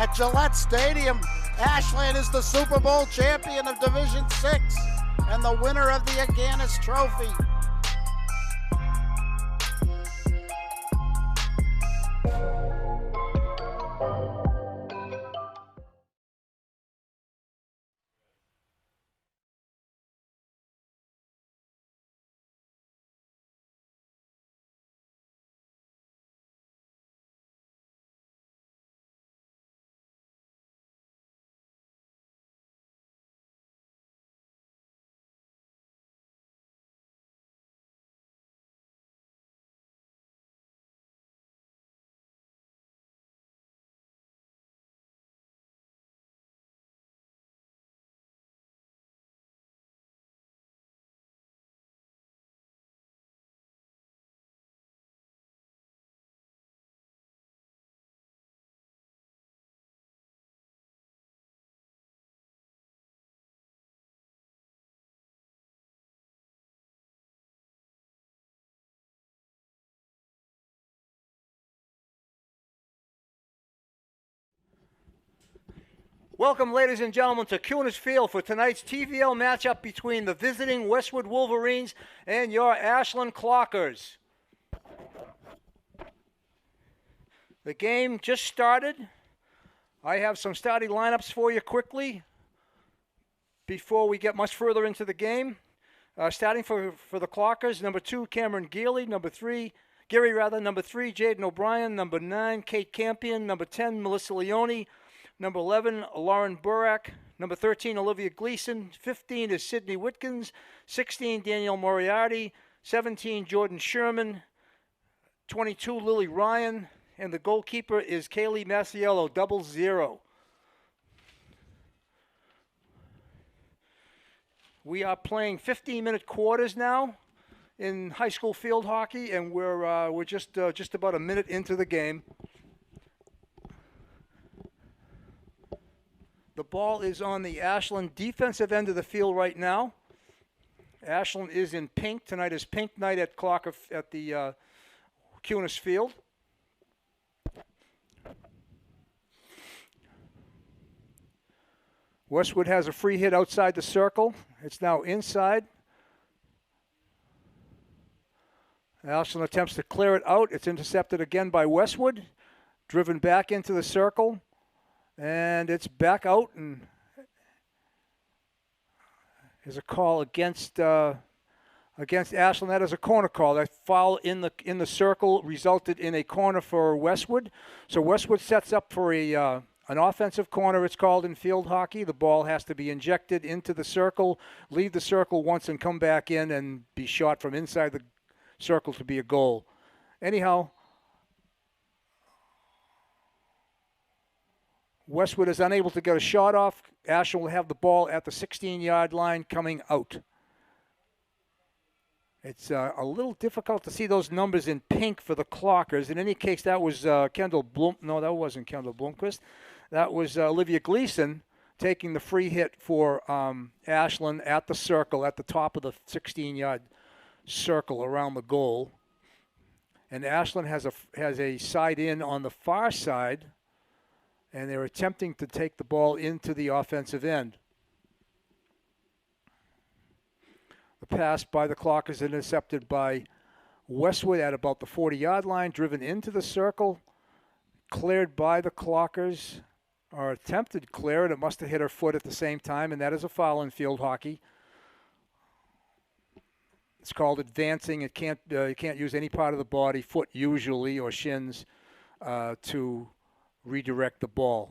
at Gillette Stadium. Ashland is the Super Bowl champion of Division 6 and the winner of the Aganis Trophy. Welcome, ladies and gentlemen, to Cunis Field for tonight's TVL matchup between the visiting Westwood Wolverines and your Ashland Clockers. The game just started. I have some starting lineups for you quickly before we get much further into the game. Starting for the Clockers, number 2, Cameron Gary, number 3, Jaden O'Brien, number 9, Kate Campion, number 10, Melissa Leone, number 11, Lauren Burak. Number 13, Olivia Gleason. 15 is Sydney Whitkins. 16, Danielle Moriarty. 17, Jordan Sherman. 22, Lily Ryan. And the goalkeeper is Kaylee Masiello, 00. We are playing 15-minute quarters now in high school field hockey, and we're just about a minute into the game. The ball is on the Ashland defensive end of the field right now. Ashland is in pink. Tonight is pink night at the Cunis Field. Westwood has a free hit outside the circle. It's now inside. Ashland attempts to clear it out. It's intercepted again by Westwood. Driven back into the circle. And it's back out, and there's a call against Ashland. That is a corner call. That foul in the circle resulted in a corner for Westwood. So Westwood sets up for an offensive corner, it's called in field hockey. The ball has to be injected into the circle, leave the circle once, and come back in and be shot from inside the circle to be a goal. Anyhow, Westwood is unable to get a shot off. Ashland will have the ball at the 16-yard line coming out. It's a little difficult to see those numbers in pink for the Clockers. In any case, that was Kendall Blum. No, that wasn't Kendall Blomquist. That was Olivia Gleason taking the free hit for Ashland at the circle, at the top of the 16-yard circle around the goal. And Ashland has a side in on the far side, and they're attempting to take the ball into the offensive end. The pass by the Clockers intercepted by Westwood at about the 40-yard line, driven into the circle, cleared by the Clockers, or attempted clear, and it must have hit her foot at the same time, and that is a foul in field hockey. It's called advancing. It can't you can't use any part of the body, foot usually, or shins, to redirect the ball.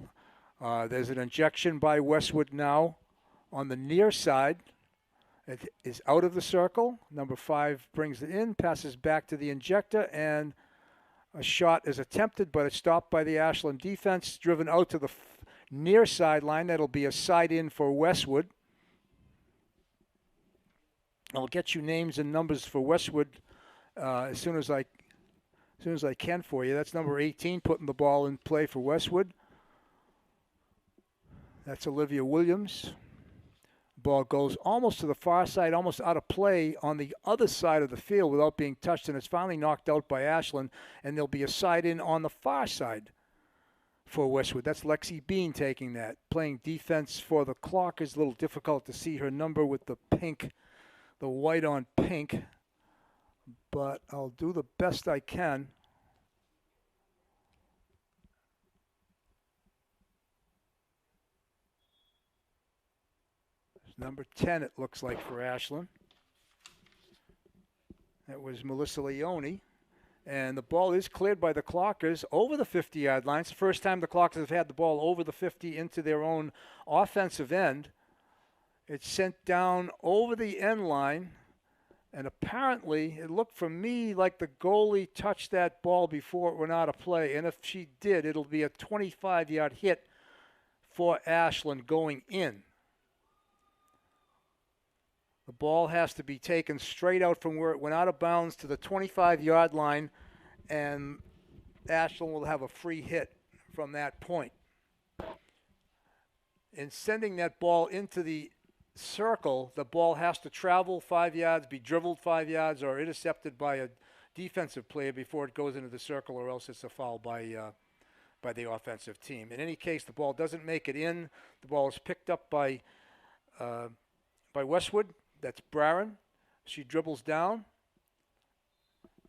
There's an injection by Westwood now on the near side. It is out of the circle. Number 5 brings it in, passes back to the injector, and a shot is attempted, but it's stopped by the Ashland defense, driven out to the near sideline. That'll be a side in for Westwood. I'll get you names and numbers for Westwood as soon as I can for you. That's number 18 putting the ball in play for Westwood. That's Olivia Williams. Ball goes almost to the far side, almost out of play on the other side of the field without being touched, and it's finally knocked out by Ashland, and there'll be a side in on the far side for Westwood. That's Lexi Bean taking that. Playing defense for the Clockers. A little difficult to see her number with the pink, the white on pink. But I'll do the best I can. Number 10, it looks like, for Ashland. That was Melissa Leone. And the ball is cleared by the Clockers over the 50-yard line. It's the first time the Clockers have had the ball over the 50 into their own offensive end. It's sent down over the end line. And apparently, it looked for me like the goalie touched that ball before it went out of play. And if she did, it'll be a 25-yard hit for Ashland going in. The ball has to be taken straight out from where it went out of bounds to the 25-yard line, and Ashland will have a free hit from that point. In sending that ball into the circle, the ball has to travel 5 yards, be dribbled 5 yards, or intercepted by a defensive player before it goes into the circle, or else it's a foul by the offensive team. In any case, the ball doesn't make it in. The ball is picked up by Westwood. That's Barron. She dribbles down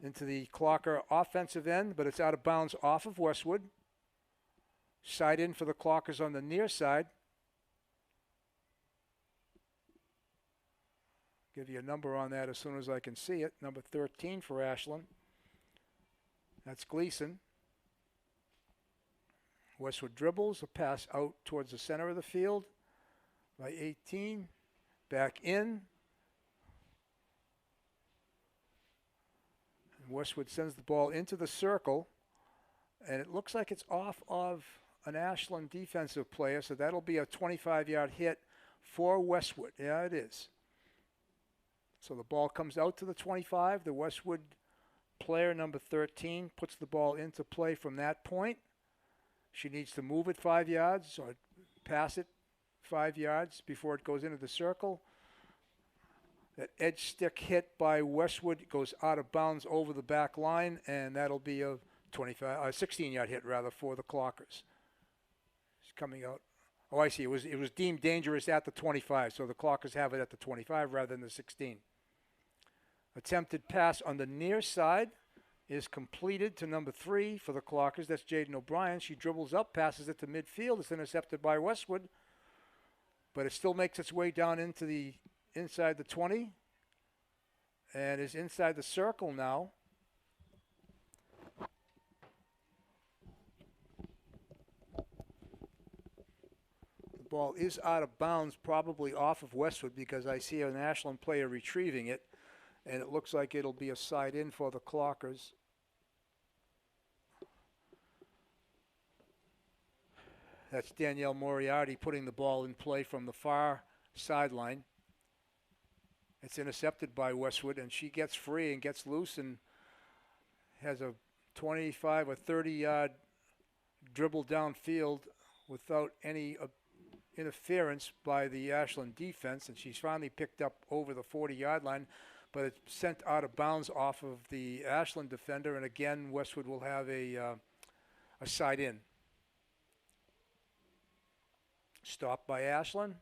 into the Clocker offensive end, but it's out of bounds off of Westwood. Side in for the Clockers on the near side. Give you a number on that as soon as I can see it. Number 13 for Ashland. That's Gleason. Westwood dribbles, a pass out towards the center of the field by 18. Back in. Westwood sends the ball into the circle, and it looks like it's off of an Ashland defensive player, so that'll be a 25-yard hit for Westwood. Yeah, it is. So the ball comes out to the 25. The Westwood player, number 13, puts the ball into play from that point. She needs to move it 5 yards or pass it 5 yards before it goes into the circle. That edge stick hit by Westwood goes out of bounds over the back line, and that'll be a 16-yard hit rather for the Clockers. It's coming out. Oh, I see. It was deemed dangerous at the 25, so the Clockers have it at the 25 rather than the 16. Attempted pass on the near side is completed to number 3 for the Clockers. That's Jaden O'Brien. She dribbles up, passes it to midfield. It's intercepted by Westwood, but it still makes its way down into the inside the 20 and is inside the circle now. The ball is out of bounds, probably off of Westwood, because I see an Ashland player retrieving it, and it looks like it'll be a side in for the Clockers. That's Danielle Moriarty putting the ball in play from the far sideline. It's intercepted by Westwood, and she gets free and gets loose and has a 25 or 30-yard dribble downfield without any interference by the Ashland defense, and she's finally picked up over the 40-yard line, but it's sent out of bounds off of the Ashland defender, and again, Westwood will have a side in. Stopped by Ashland.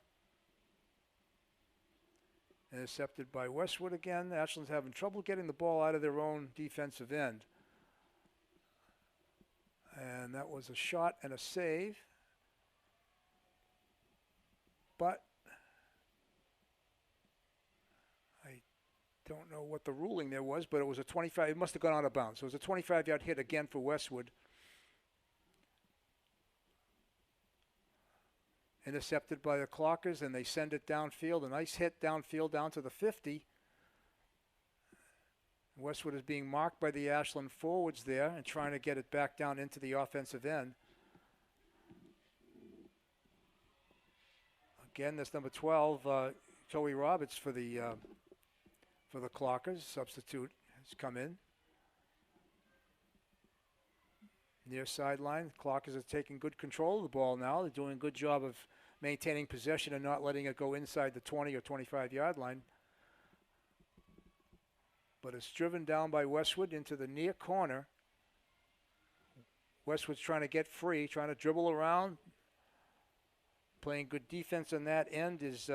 Intercepted by Westwood again. Ashland's having trouble getting the ball out of their own defensive end. And that was a shot and a save. But I don't know what the ruling there was, but it was a 25. It must have gone out of bounds. So it was a 25-yard hit again for Westwood. Intercepted by the Clockers, and they send it downfield. A nice hit downfield down to the 50. Westwood is being marked by the Ashland forwards there and trying to get it back down into the offensive end. Again, that's number 12, Joey Roberts for the Clockers. Substitute has come in. Near sideline, Clockers are taking good control of the ball now. They're doing a good job of maintaining possession and not letting it go inside the 20 or 25-yard line. But it's driven down by Westwood into the near corner. Westwood's trying to get free, trying to dribble around. Playing good defense on that end is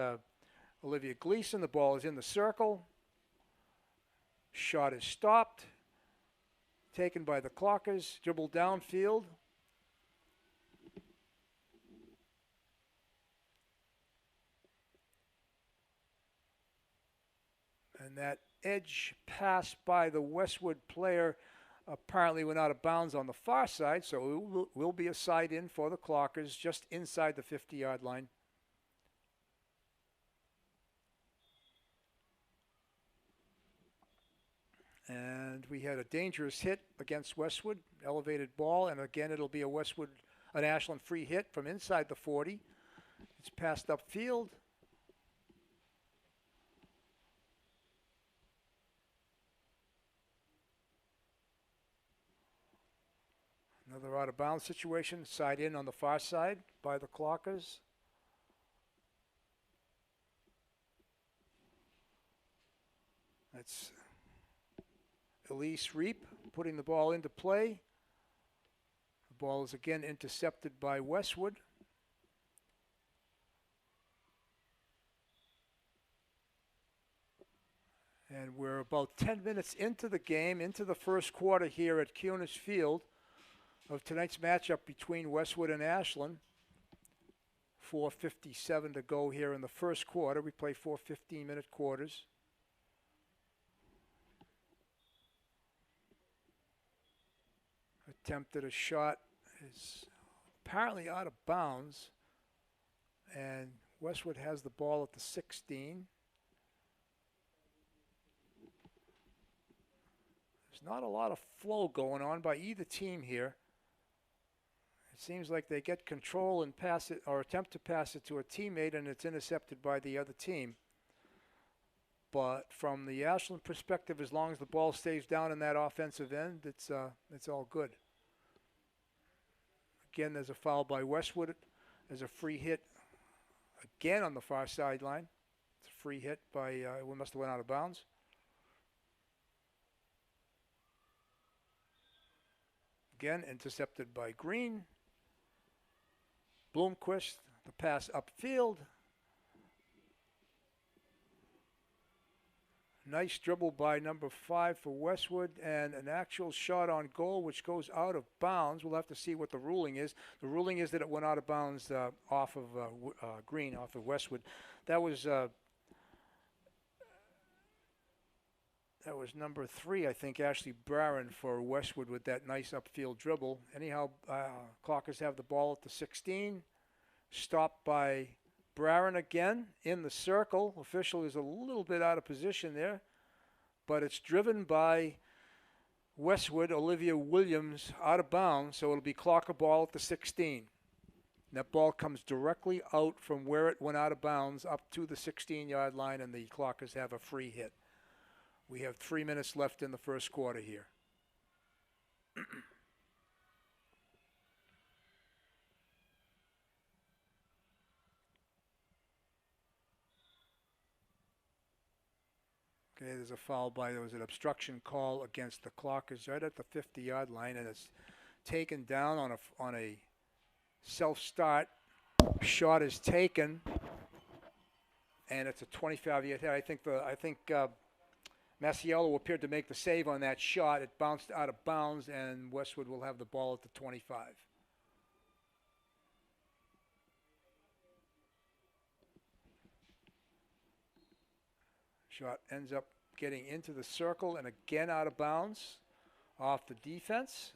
Olivia Gleason. The ball is in the circle. Shot is stopped. Taken by the Clockers. Dribble downfield. And that edge pass by the Westwood player apparently went out of bounds on the far side, so it will be a side in for the Clockers just inside the 50-yard line. And we had a dangerous hit against Westwood, elevated ball, and again it'll be an Ashland free hit from inside the 40. It's passed upfield. Another out-of-bounds situation, side in on the far side by the Clockers. That's Elise Reap putting the ball into play. The ball is again intercepted by Westwood. And we're about 10 minutes into the game, into the first quarter here at Cunis Field of tonight's matchup between Westwood and Ashland. 4:57 to go here in the first quarter. We play 4 15-minute quarters. Attempted a shot is apparently out of bounds, and Westwood has the ball at the 16. There's not a lot of flow going on by either team here. It seems like they get control and pass it, or attempt to pass it to a teammate, and it's intercepted by the other team. But from the Ashland perspective, as long as the ball stays down in that offensive end, it's all good. Again, there's a foul by Westwood. There's a free hit again on the far sideline. It's a free hit by, we must have went out of bounds. Again, intercepted by Green. Bloomquist, the pass upfield. Nice dribble by number 5 for Westwood, and an actual shot on goal which goes out of bounds. We'll have to see what the ruling is. The ruling is that it went out of bounds off of Green, off of Westwood. That was number 3, I think, Ashley Barron for Westwood with that nice upfield dribble. Anyhow, Clockers have the ball at the 16. Stopped by Barron again in the circle. Official is a little bit out of position there, but it's driven by Westwood, Olivia Williams, out of bounds, so it'll be Clocker ball at the 16. That ball comes directly out from where it went out of bounds up to the 16-yard line, and the Clockers have a free hit. We have 3 minutes left in the first quarter here. Okay, there's a foul there was an obstruction call against the Clockers right at the 50-yard line, and it's taken down on a self-start. Shot is taken, and it's a 25-yard hit. I think Masiello appeared to make the save on that shot. It bounced out of bounds, and Westwood will have the ball at the 25. Shot ends up getting into the circle and again out of bounds off the defense.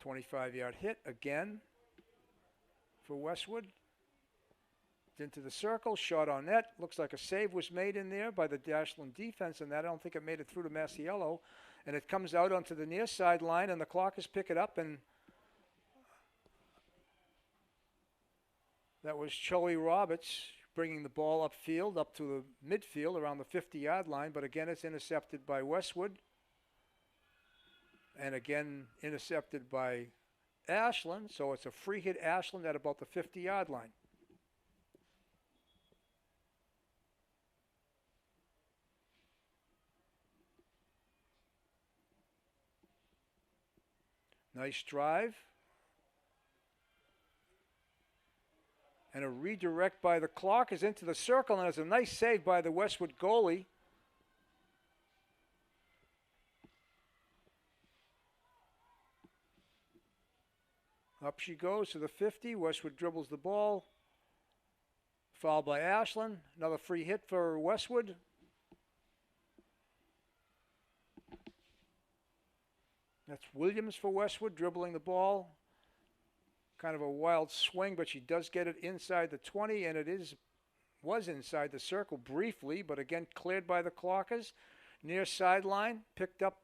25-yard hit again for Westwood. Into the circle, shot on net. Looks like a save was made in there by the Ashland defense, and that I don't think it made it through to Masiello. And it comes out onto the near sideline, and the Clockers pick it up, and that was Chloe Roberts bringing the ball upfield, up to the midfield around the 50-yard line, but again it's intercepted by Westwood. And again intercepted by Ashland, so it's a free hit Ashland at about the 50-yard line. Nice drive. And a redirect by the Clockers into the circle, and it's a nice save by the Westwood goalie. Up she goes to the 50. Westwood dribbles the ball. Fouled by Ashland. Another free hit for Westwood. That's Williams for Westwood dribbling the ball. Kind of a wild swing, but she does get it inside the 20, and it was inside the circle briefly, but again cleared by the Clockers. Near sideline, picked up.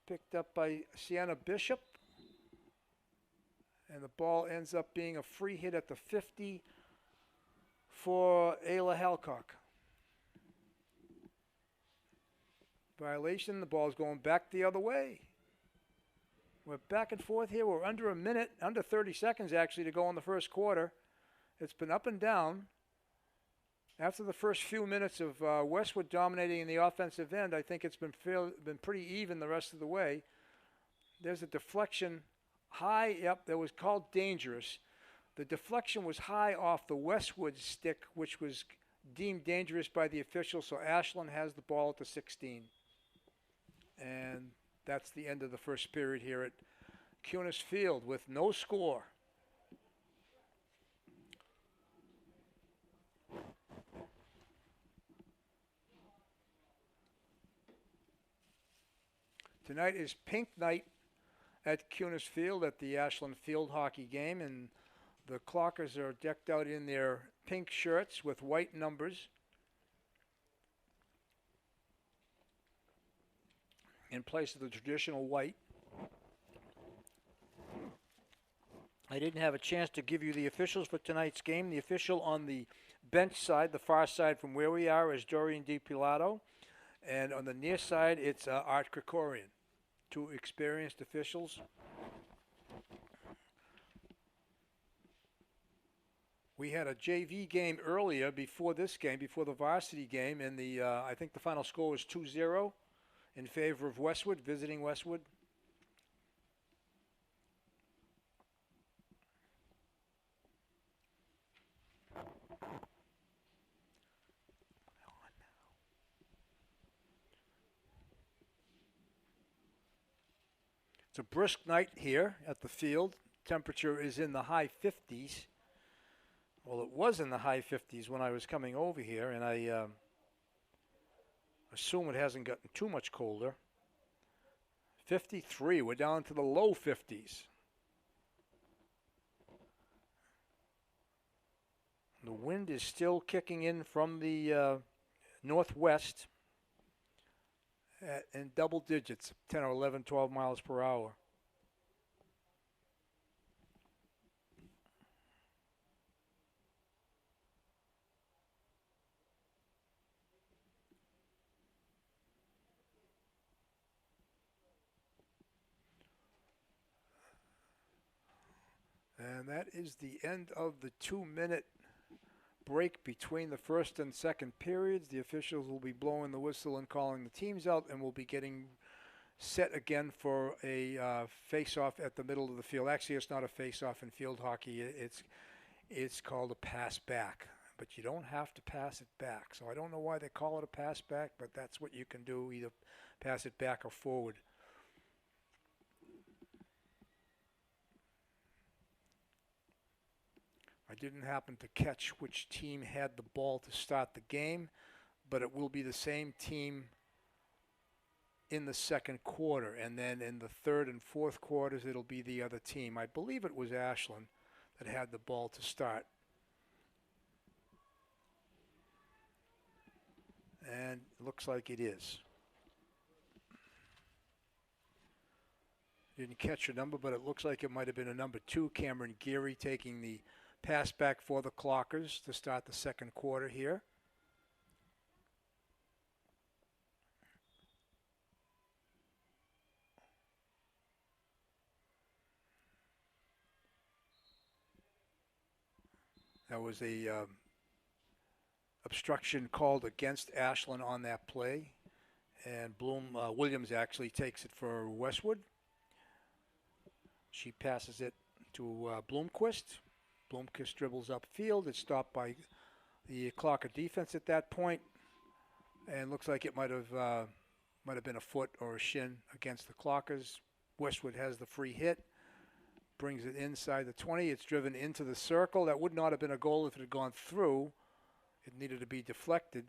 Picked up by Sienna Bishop. And the ball ends up being a free hit at the 50 for Ayla Halcock. Violation, the ball's going back the other way. We're back and forth here. We're under a minute, under 30 seconds actually to go in the first quarter. It's been up and down. After the first few minutes of Westwood dominating in the offensive end, I think it's been pretty even the rest of the way. There's a deflection high, yep, that was called dangerous. The deflection was high off the Westwood stick, which was deemed dangerous by the officials, so Ashland has the ball at the 16. And that's the end of the first period here at Cunis Field with no score. Tonight is pink night at Cunis Field at the Ashland field hockey game, and the Clockers are decked out in their pink shirts with white numbers. In place of the traditional white. I didn't have a chance to give you the officials for tonight's game. The official on the bench side, the far side from where we are, is Dorian DiPilato. And on the near side, it's Art Krikorian. Two experienced officials. We had a JV game earlier before this game, before the varsity game, and I think the final score was 2-0 in favor of Westwood, visiting Westwood. It's a brisk night here at the field. Temperature is in the high 50s. Well, it was in the high 50s when I was coming over here, and I assume it hasn't gotten too much colder. 53, we're down to the low 50s. The wind is still kicking in from the northwest in double digits, 10 or 11, 12 miles per hour. And that is the end of the 2-minute break between the first and second periods. The officials will be blowing the whistle and calling the teams out, and we'll be getting set again for a face-off at the middle of the field. Actually, it's not a face-off in field hockey. It's called a pass back, but you don't have to pass it back. So I don't know why they call it a pass back, but that's what you can do, either pass it back or forward. I didn't happen to catch which team had the ball to start the game, but it will be the same team in the second quarter, and then in the third and fourth quarters it'll be the other team. I believe it was Ashland that had the ball to start. And it looks like it is. Didn't catch a number, but it looks like it might have been a number 2, Cameron Geary, taking the pass back for the Clockers to start the second quarter here. That was a obstruction called against Ashland on that play. And Williams actually takes it for Westwood. She passes it to Bloomquist. Bloomquist dribbles upfield. It's stopped by the Clocker defense at that point, and looks like it might have been a foot or a shin against the Clockers. Westwood has the free hit, brings it inside the 20. It's driven into the circle. That would not have been a goal if it had gone through. It needed to be deflected.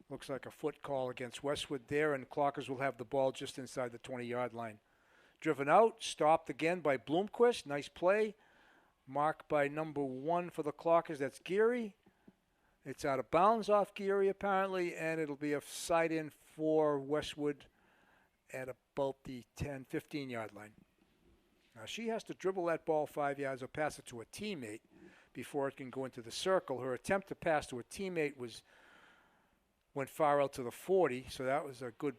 Looks like a foot call against Westwood there, and Clockers will have the ball just inside the 20-yard line. Driven out, stopped again by Bloomquist. Nice play. Marked by number 1 for the Clockers. That's Geary. It's out of bounds off Geary, apparently, and it'll be a side-in for Westwood at about the 10, 15-yard line. Now, she has to dribble that ball 5 yards or pass it to a teammate before it can go into the circle. Her attempt to pass to a teammate went far out to the 40, so that was a good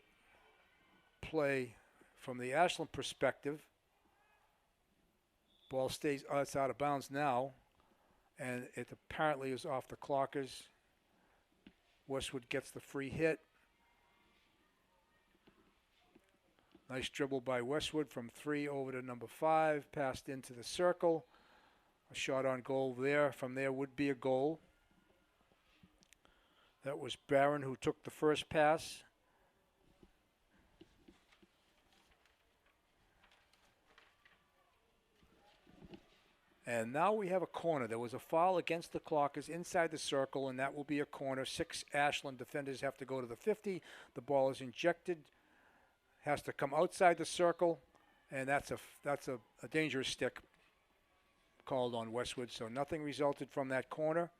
play from the Ashland perspective. Ball stays, it's out of bounds now, and it apparently is off the Clockers. Westwood gets the free hit. Nice dribble by Westwood from 3 over to number 5, passed into the circle. A shot on goal there. From there would be a goal. That was Barron who took the first pass. And now we have a corner. There was a foul against the Clockers inside the circle, and that will be a corner. 6 Ashland defenders have to go to the 50. The ball is injected, has to come outside the circle, and that's a dangerous stick called on Westwood. So nothing resulted from that corner.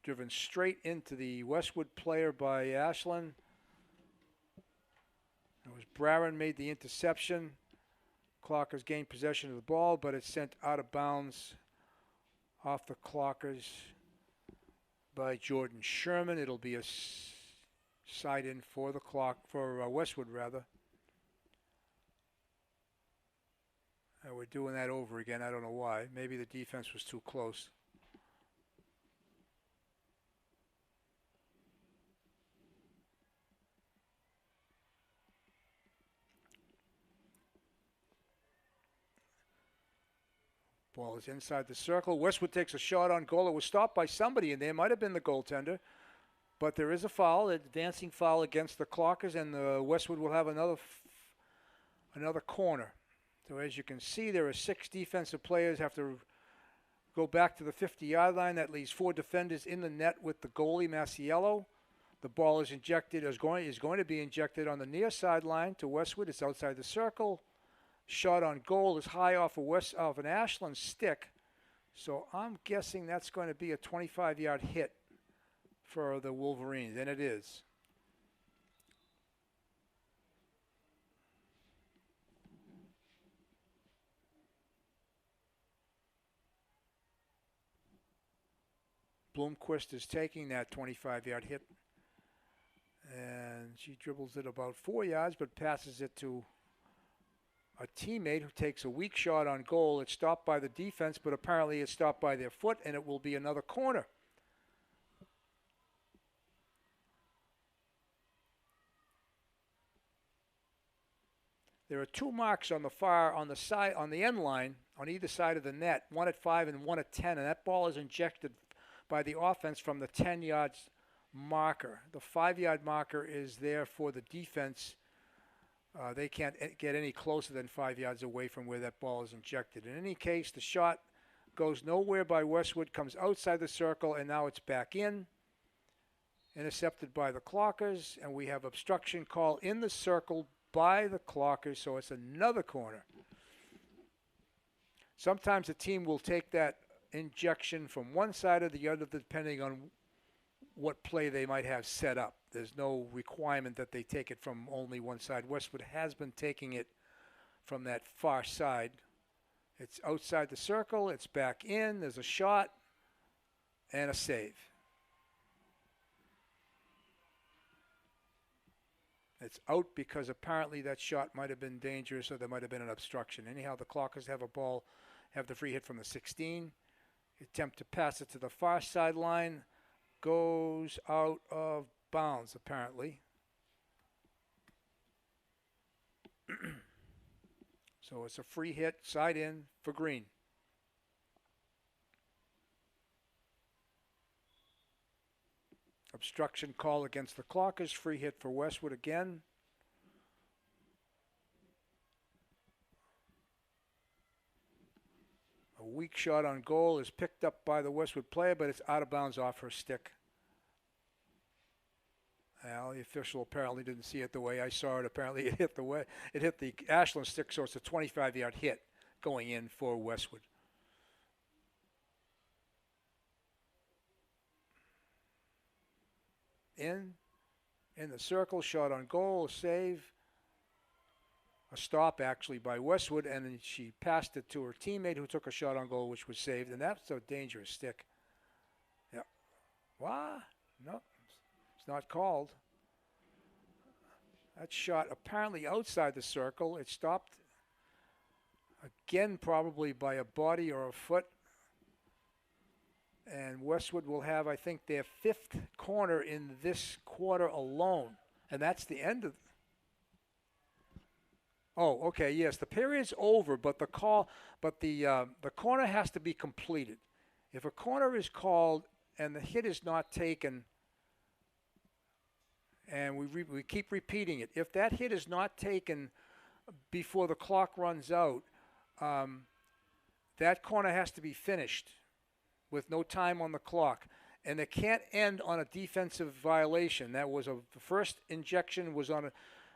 Driven straight into the Westwood player by Ashland. It was Barron made the interception. Clockers gained possession of the ball, but it's sent out of bounds off the Clockers by Jordan Sherman. It'll be a side in for Westwood rather. And we're doing that over again. I don't know why. Maybe the defense was too close. Ball is inside the circle. Westwood takes a shot on goal. It was stopped by somebody in there. Might have been the goaltender. But there is a foul, an advancing foul against the Clockers, and Westwood will have another corner. So as you can see, there are 6 defensive players have to go back to the 50-yard line. That leaves 4 defenders in the net with the goalie, Masiello. The ball is injected, is going to be injected on the near sideline to Westwood. It's outside the circle. Shot on goal is high off an Ashland stick. So I'm guessing that's going to be a 25-yard hit for the Wolverines, and it is. Bloomquist is taking that 25-yard hit, and she dribbles it about 4 yards, but passes it to a teammate who takes a weak shot on goal. It's stopped by the defense, but apparently it's stopped by their foot, and it will be another corner. There are 2 marks on the end line, on either side of the net, one at 5 and one at 10, and that ball is injected by the offense from the 10-yard marker. The 5-yard marker is there for the defense. They can't get any closer than 5 yards away from where that ball is injected. In any case, the shot goes nowhere by Westwood, comes outside the circle, and now it's back in. Intercepted by the Clockers, and we have obstruction call in the circle by the Clockers, so it's another corner. Sometimes a team will take that injection from one side or the other depending on what play they might have set up. There's no requirement that they take it from only one side. Westwood has been taking it from that far side. It's outside the circle. It's back in. There's a shot and a save. It's out because apparently that shot might have been dangerous or there might have been an obstruction. Anyhow, the Clockers have a ball, have the free hit from the 16. Attempt to pass it to the far sideline. Goes out of bounds, apparently. So it's a free hit, side in for Green. Obstruction call against the Clockers. Free hit for Westwood again. A weak shot on goal is picked up by the Westwood player, but it's out of bounds off her stick. Well, the official apparently didn't see it the way I saw it. Apparently it hit the Ashland stick, so it's a 25-yard hit going in for Westwood. In the circle, shot on goal, a save. A stop, actually, by Westwood, and then she passed it to her teammate who took a shot on goal, which was saved, and that's a dangerous stick. Yeah. What? No, it's not called. That shot apparently outside the circle. It stopped, again, probably by a body or a foot. And Westwood will have, I think, their 5th corner in this quarter alone, and that's the end of. Oh, okay, yes, the period's over, but the corner has to be completed. If a corner is called and the hit is not taken, and we keep repeating it, if that hit is not taken before the clock runs out, that corner has to be finished with no time on the clock. And it can't end on a defensive violation. That was the first injection was on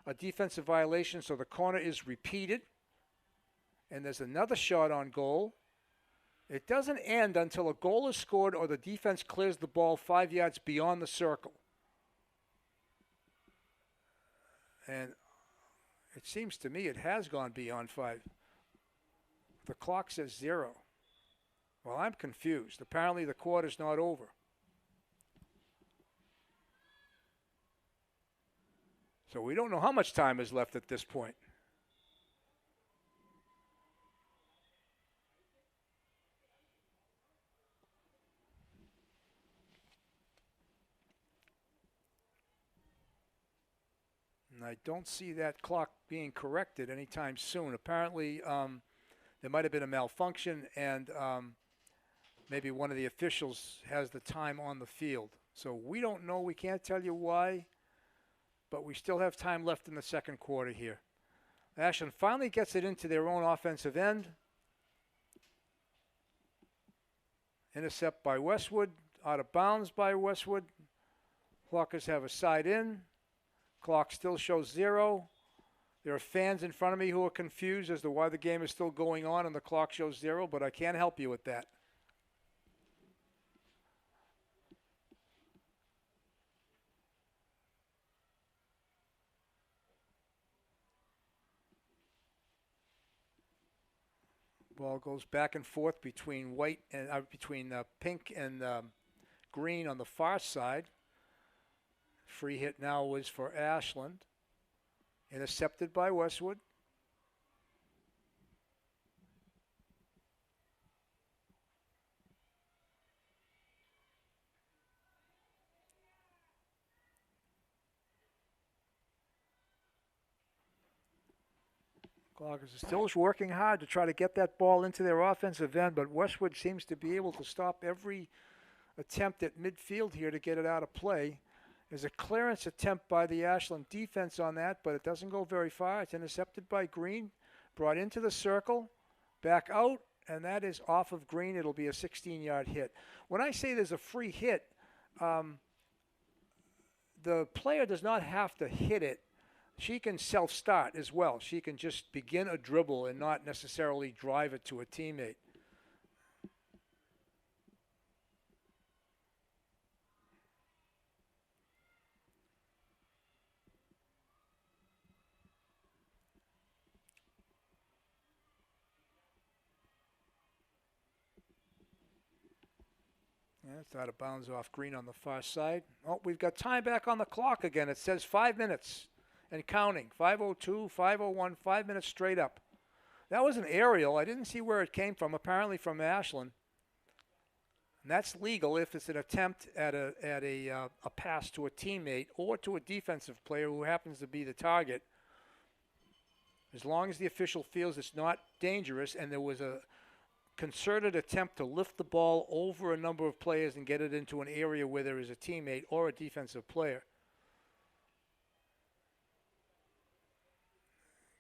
a defensive violation, so the corner is repeated, and there's another shot on goal. It doesn't end until a goal is scored or the defense clears the ball 5 yards beyond the circle. And it seems to me it has gone beyond 5. The clock says 0. Well, I'm confused. Apparently the quarter's not over. So we don't know how much time is left at this point. And I don't see that clock being corrected anytime soon. Apparently, there might have been a malfunction, and maybe one of the officials has the time on the field. So we don't know. We can't tell you why. But we still have time left in the second quarter here. Ashland finally gets it into their own offensive end. Intercept by Westwood. Out of bounds by Westwood. Clockers have a side in. Clock still shows 0. There are fans in front of me who are confused as to why the game is still going on and the clock shows 0, but I can't help you with that. Ball goes back and forth between white and pink and green on the far side. Free hit now was for Ashland. Intercepted by Westwood. Clockers are still working hard to try to get that ball into their offensive end, but Westwood seems to be able to stop every attempt at midfield here to get it out of play. There's a clearance attempt by the Ashland defense on that, but it doesn't go very far. It's intercepted by Green, brought into the circle, back out, and that is off of Green. It'll be a 16-yard hit. When I say there's a free hit, the player does not have to hit it. She can self-start as well. She can just begin a dribble and not necessarily drive it to a teammate. Yeah, it's out of bounds off Green on the far side. Oh, we've got time back on the clock again. It says 5 minutes. And counting, 5:02, 5:01, 5 minutes straight up. That was an aerial. I didn't see where it came from, apparently from Ashland. And that's legal if it's an attempt at a pass to a teammate or to a defensive player who happens to be the target. As long as the official feels it's not dangerous and there was a concerted attempt to lift the ball over a number of players and get it into an area where there is a teammate or a defensive player.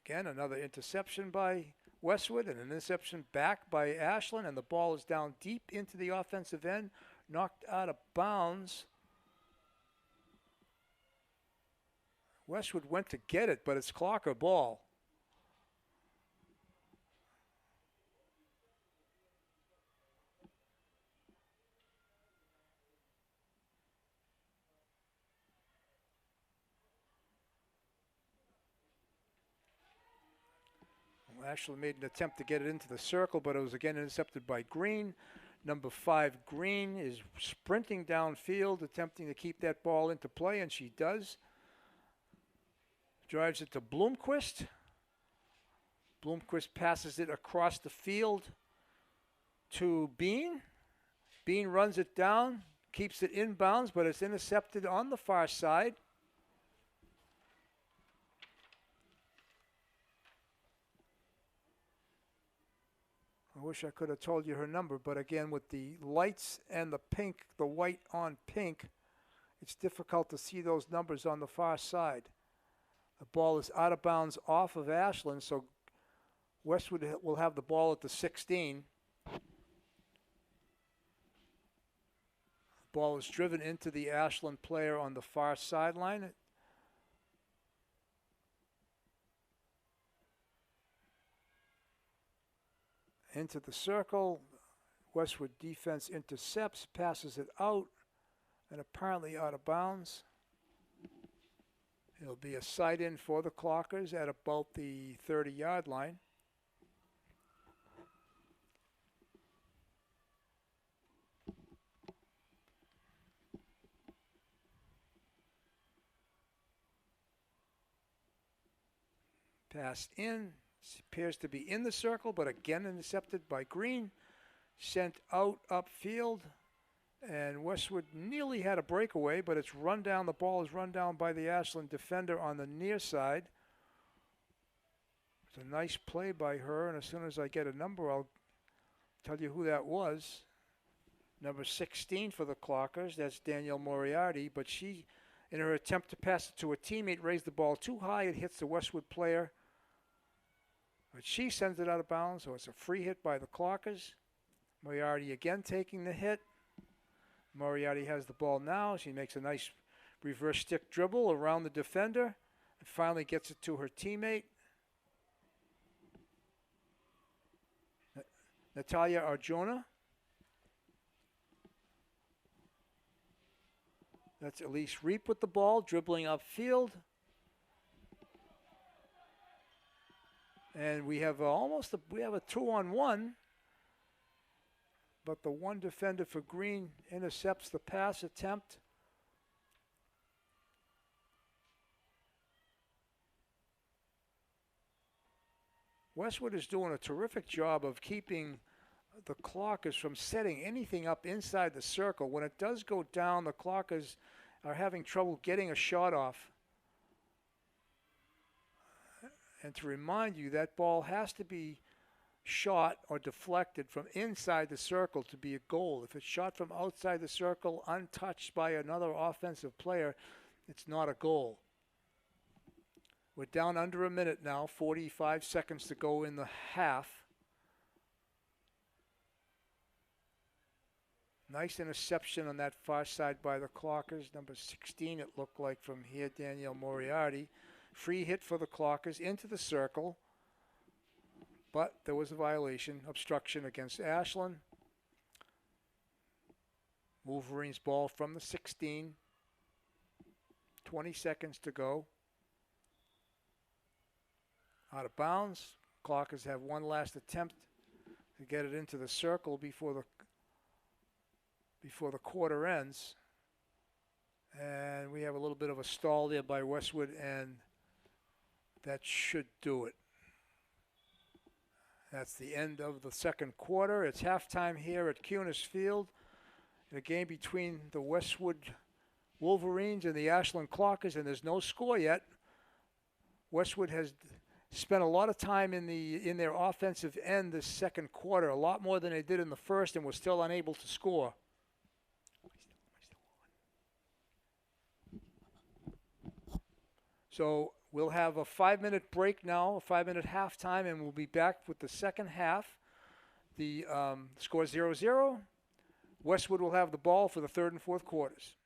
Again, another interception by Westwood and an interception back by Ashland, and the ball is down deep into the offensive end, knocked out of bounds. Westwood went to get it, but it's clock or ball. Ashland made an attempt to get it into the circle, but it was again intercepted by Green. Number 5, Green, is sprinting downfield, attempting to keep that ball into play, and she does. Drives it to Bloomquist. Bloomquist passes it across the field to Bean. Bean runs it down, keeps it inbounds, but it's intercepted on the far side. I wish I could have told you her number, but again, with the lights and the pink, the white on pink, it's difficult to see those numbers on the far side. The ball is out of bounds off of Ashland, so Westwood will have the ball at the 16. The ball is driven into the Ashland player on the far sideline. Into the circle. Westwood defense intercepts, passes it out, and apparently out of bounds. It'll be a sight in for the Clockers at about the 30-yard line. Pass in. Appears to be in the circle, but again intercepted by Green. Sent out upfield, and Westwood nearly had a breakaway, but it's run down. The ball is run down by the Ashland defender on the near side. It's a nice play by her, and as soon as I get a number, I'll tell you who that was. Number 16 for the Clockers, that's Danielle Moriarty, but she, in her attempt to pass it to a teammate, raised the ball too high. It hits the Westwood player. But she sends it out of bounds, so it's a free hit by the Clockers. Moriarty again taking the hit. Moriarty has the ball now. She makes a nice reverse stick dribble around the defender and finally gets it to her teammate. Natalia Arjona. That's Elise Reap with the ball, dribbling upfield. And we have a 2-on-1, but the one defender for Green intercepts the pass attempt. Westwood is doing a terrific job of keeping the Clockers from setting anything up inside the circle. When it does go down, the Clockers are having trouble getting a shot off. And to remind you, that ball has to be shot or deflected from inside the circle to be a goal. If it's shot from outside the circle, untouched by another offensive player, it's not a goal. We're down under a minute now, 45 seconds to go in the half. Nice interception on that far side by the Clockers. Number 16, it looked like from here, Danielle Moriarty. Free hit for the Clockers into the circle. But there was a violation, obstruction against Ashland. Wolverines ball from the 16. 20 seconds to go. Out of bounds. Clockers have one last attempt to get it into the circle before the quarter ends. And we have a little bit of a stall there by Westwood, and that should do it. That's the end of the second quarter. It's halftime here at Cunis Field. in a game between the Westwood Wolverines and the Ashland Clockers, and there's no score yet. Westwood has spent a lot of time in their offensive end this second quarter, a lot more than they did in the first, and was still unable to score. So we'll have a 5-minute break now, a 5-minute halftime, and we'll be back with the second half. The score 0-0. Westwood will have the ball for the third and fourth quarters.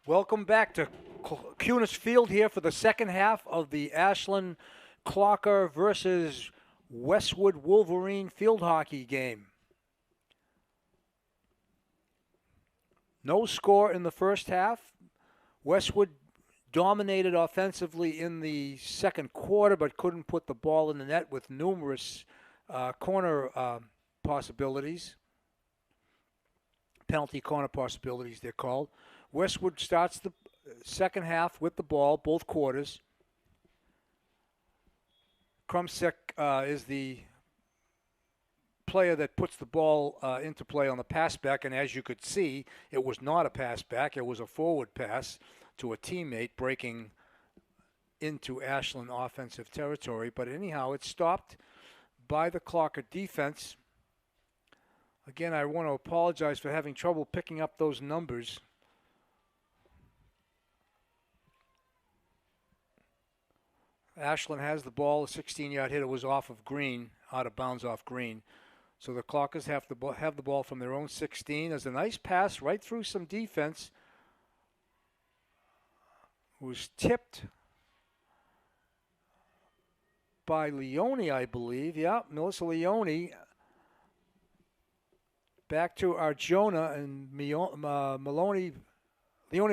Welcome back to Cunis Field here for the second half of the Ashland Clocker versus Westwood Wolverine field hockey game. No score in the first half. Westwood dominated offensively in the second quarter, but couldn't put the ball in the net with numerous corner possibilities. Penalty corner possibilities, they're called. Westwood starts the second half with the ball, both quarters. Krumsick is the player that puts the ball into play on the pass back, and as you could see, it was not a pass back. It was a forward pass to a teammate breaking into Ashland offensive territory. But anyhow, it stopped by the Clocker defense. Again, I want to apologize for having trouble picking up those numbers. Ashland has the ball. A 16-yard hit. It was off of Green, out of bounds off Green. So the Clockers have the ball from their own 16. There's a nice pass right through some defense. It was tipped by Leone, I believe. Yeah, Melissa Leone. Back to Arjona, and Leone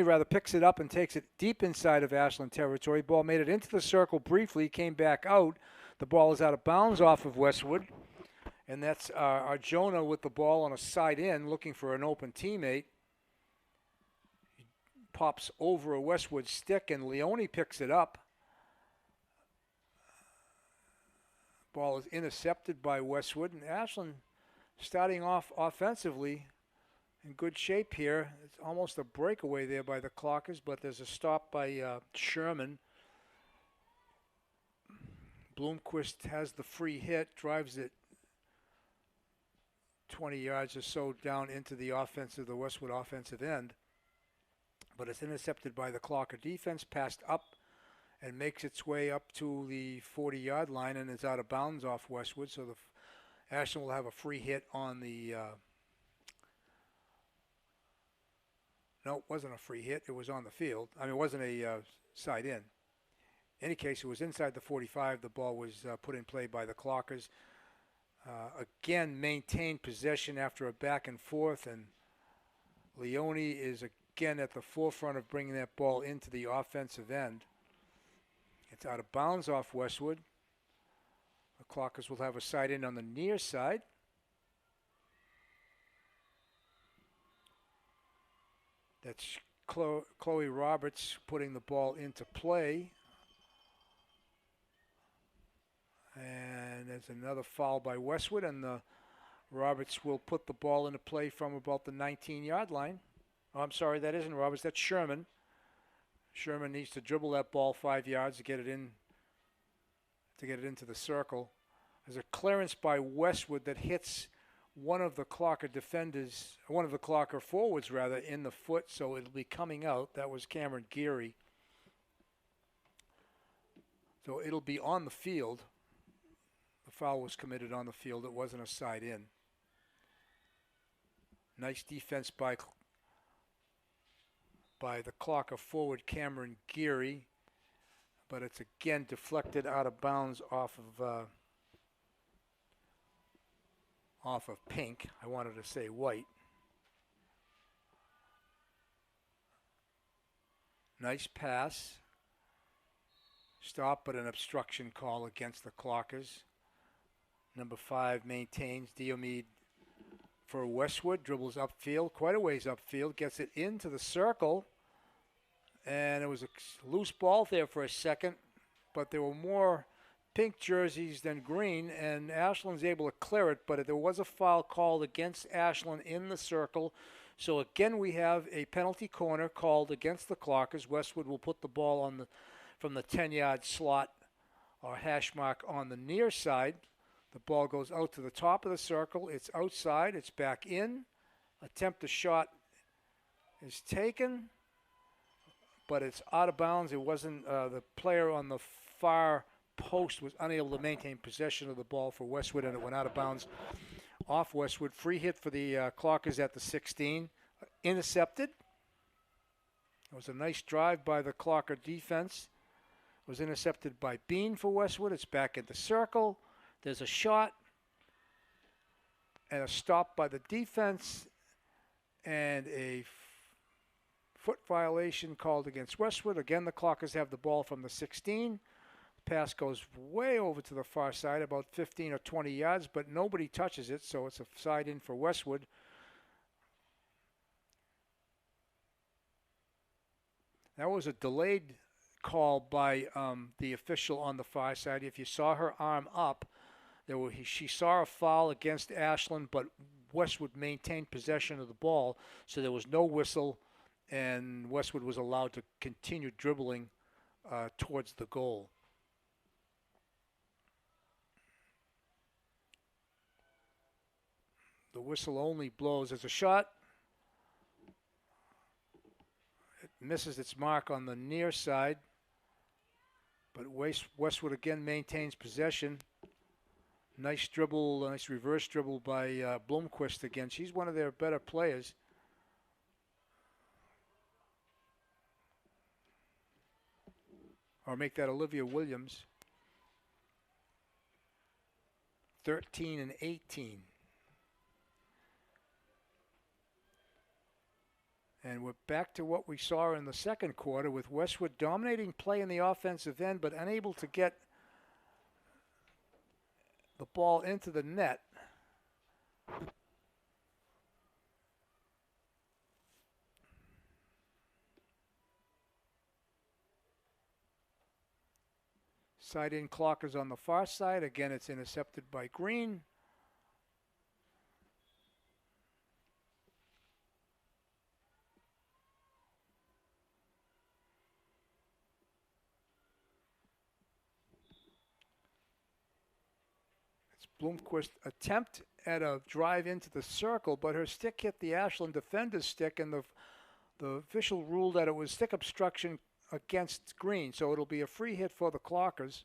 rather picks it up and takes it deep inside of Ashland territory. Ball made it into the circle briefly, came back out. The ball is out of bounds off of Westwood. And that's Arjona with the ball on a side in, looking for an open teammate. He pops over a Westwood stick, and Leone picks it up. Ball is intercepted by Westwood, and Ashland starting off offensively in good shape here. It's almost a breakaway there by the Clockers, but there's a stop by Sherman. Bloomquist has the free hit, drives it 20 yards or so down into the Westwood offensive end. But it's intercepted by the Clocker defense, passed up, and makes its way up to the 40-yard line, and is out of bounds off Westwood. So the Ashland will have a free hit on the no, it wasn't a free hit. It was on the field. I mean, it wasn't a side in. In any case, it was inside the 45. The ball was put in play by the Clockers. Again, maintained possession after a back and forth, and Leone is again at the forefront of bringing that ball into the offensive end. It's out of bounds off Westwood. The Clockers will have a side in on the near side. That's Chloe Roberts putting the ball into play. And there's another foul by Westwood, and the Roberts will put the ball into play from about the 19-yard line. Oh, I'm sorry, that isn't Roberts, that's Sherman. Sherman needs to dribble that ball 5 yards to get it into the circle. There's a clearance by Westwood that hits one of the Clocker defenders, one of the Clocker forwards rather, in the foot, so it'll be coming out. That was Cameron Geary. So it'll be on the field. The foul was committed on the field. It wasn't a side in. Nice defense by the Clocker forward, Cameron Geary, but it's again deflected out of bounds off of Pink. I wanted to say White. Nice pass. Stop, but an obstruction call against the Clockers. Number 5 maintains. Diomede for Westwood, dribbles upfield, quite a ways upfield, gets it into the circle, and it was a loose ball there for a second, but there were more Pink jerseys than green, and Ashland's able to clear it, but there was a foul called against Ashland in the circle. So again, we have a penalty corner called against the Clockers. Westwood will put the ball from the 10-yard slot or hash mark on the near side. The ball goes out to the top of the circle. It's outside. It's back in. Attempt a shot is taken, but it's out of bounds. It wasn't the player on the far post was unable to maintain possession of the ball for Westwood, and it went out of bounds off Westwood. Free hit for the Clockers at the 16. Intercepted. It was a nice drive by the Clocker defense. It was intercepted by Bean for Westwood. It's back in the circle. There's a shot and a stop by the defense and a foot violation called against Westwood. Again, the Clockers have the ball from the 16. Pass goes way over to the far side, about 15 or 20 yards, but nobody touches it, so it's a side in for Westwood. That was a delayed call by the official on the far side. If you saw her arm up, she saw a foul against Ashland, but Westwood maintained possession of the ball, so there was no whistle, and Westwood was allowed to continue dribbling towards the goal. The whistle only blows as a shot. It misses its mark on the near side, but Westwood again maintains possession. Nice dribble, nice reverse dribble by Blomqvist again. She's one of their better players. Or make that Olivia Williams. 13 and 18. And we're back to what we saw in the second quarter with Westwood dominating play in the offensive end, but unable to get the ball into the net. Side in Clockers on the far side. Again, it's intercepted by Green. Blomqvist attempt at a drive into the circle, but her stick hit the Ashland defender's stick, and the official ruled that it was stick obstruction against Green, so it'll be a free hit for the Clockers.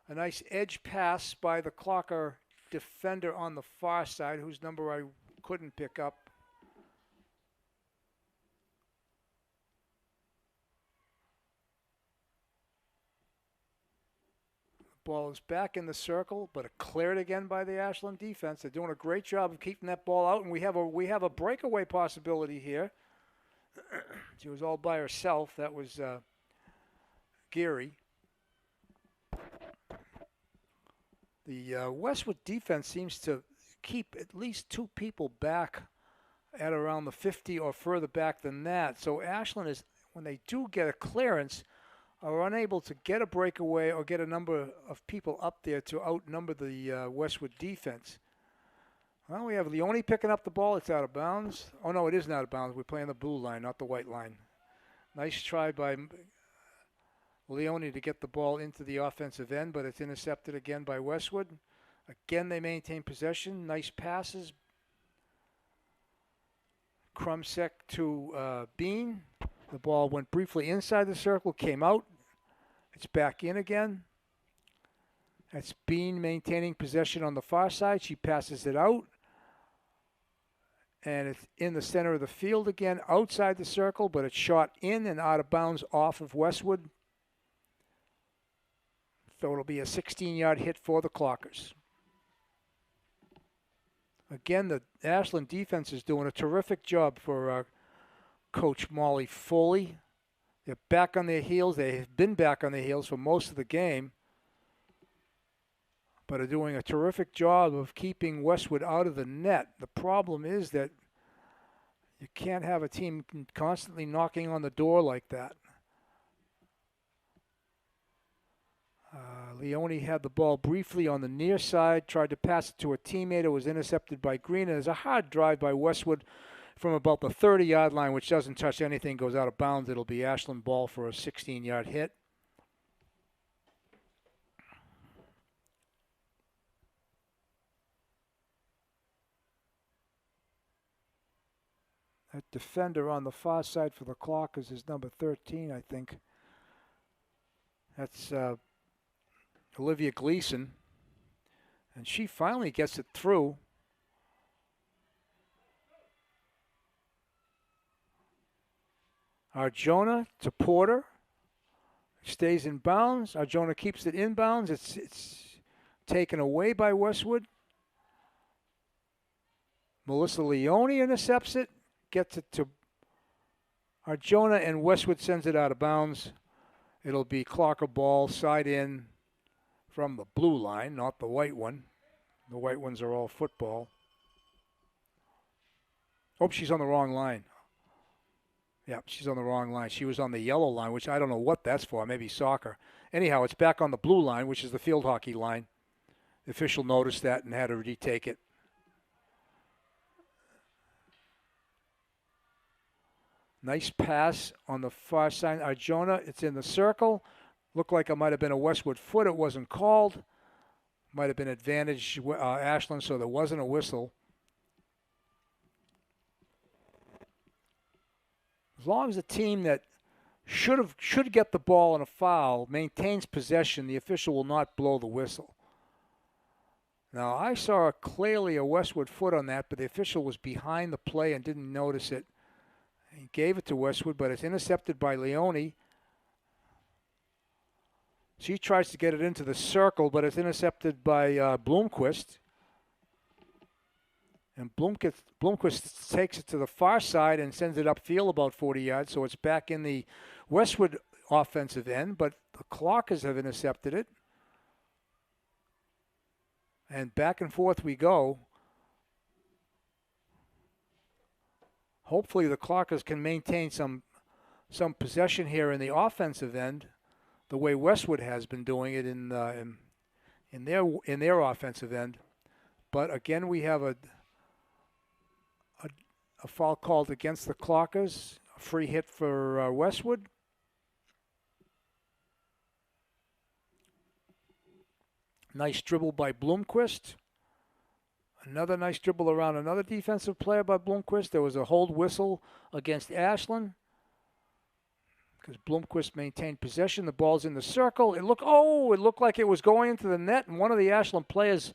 A nice edge pass by the Clocker defender on the far side, whose number I couldn't pick up. Ball is back in the circle, but cleared again by the Ashland defense. They're doing a great job of keeping that ball out, and we have a breakaway possibility here. She was all by herself. That was Geary. The Westwood defense seems to keep at least two people back at around the 50 or further back than that. So Ashland is, when they do get a clearance, are unable to get a breakaway or get a number of people up there to outnumber the Westwood defense. Well, we have Leone picking up the ball. It's out of bounds. Oh, no, it isn't out of bounds. We're playing the blue line, not the white line. Nice try by Leone to get the ball into the offensive end, but it's intercepted again by Westwood. Again, they maintain possession. Nice passes. Krumsek to Bean. The ball went briefly inside the circle, came out. It's back in again. That's Bean maintaining possession on the far side. She passes it out. And it's in the center of the field again, outside the circle, but it's shot in and out of bounds off of Westwood. So it'll be a 16-yard hit for the Clockers. Again, the Ashland defense is doing a terrific job for Coach Molly Foley. They're back on their heels. They have been back on their heels for most of the game, but are doing a terrific job of keeping Westwood out of the net. The problem is that you can't have a team constantly knocking on the door like that. Leone had the ball briefly on the near side, tried to pass it to a teammate. It was intercepted by Green, and there's a hard drive by Westwood from about the 30-yard line, which doesn't touch anything, goes out of bounds. It'll be Ashland ball for a 16-yard hit. That defender on the far side for the Clockers is number 13, I think. That's Olivia Gleason. And she finally gets it through. Arjona to Porter. Stays in bounds. Arjona keeps it in bounds. It's taken away by Westwood. Melissa Leone intercepts it. Gets it to Arjona, and Westwood sends it out of bounds. It'll be Clocker ball, side in from the blue line, not the white one. The white ones are all football. Oh, she's on the wrong line. Yeah, she's on the wrong line. She was on the yellow line, which I don't know what that's for. Maybe soccer. Anyhow, it's back on the blue line, which is the field hockey line. The official noticed that and had to retake it. Nice pass on the far side. Arjona, it's in the circle. Looked like it might have been a Westwood foot. It wasn't called. Might have been advantage Ashland, so there wasn't a whistle. As long as the team that should get the ball in a foul maintains possession, the official will not blow the whistle. Now, I saw clearly a Westwood foot on that, but the official was behind the play and didn't notice it. He gave it to Westwood, but it's intercepted by Leone. She tries to get it into the circle, but it's intercepted by Bloomquist. And Bloomquist takes it to the far side and sends it upfield about 40 yards, so it's back in the Westwood offensive end, but the Clockers have intercepted it. And back and forth we go. Hopefully the Clockers can maintain some possession here in the offensive end, the way Westwood has been doing it in their offensive end. But again, we have a foul called against the Clockers, a free hit for Westwood. Nice dribble by Bloomquist. Another nice dribble around another defensive player by Bloomquist. There was a hold whistle against Ashland because Bloomquist maintained possession. The ball's in the circle. It looked like it was going into the net, and one of the Ashland players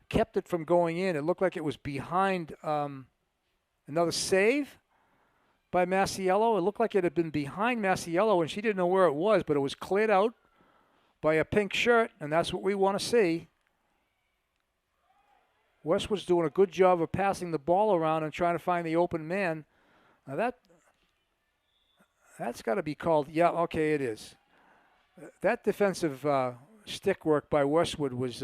kept it from going in. It looked like it was behind another save by Masiello. It looked like it had been behind Masiello, and she didn't know where it was, but it was cleared out by a pink shirt, and that's what we want to see. Westwood's doing a good job of passing the ball around and trying to find the open man. Now that's got to be called. Yeah, okay, it is. That defensive stick work by Westwood was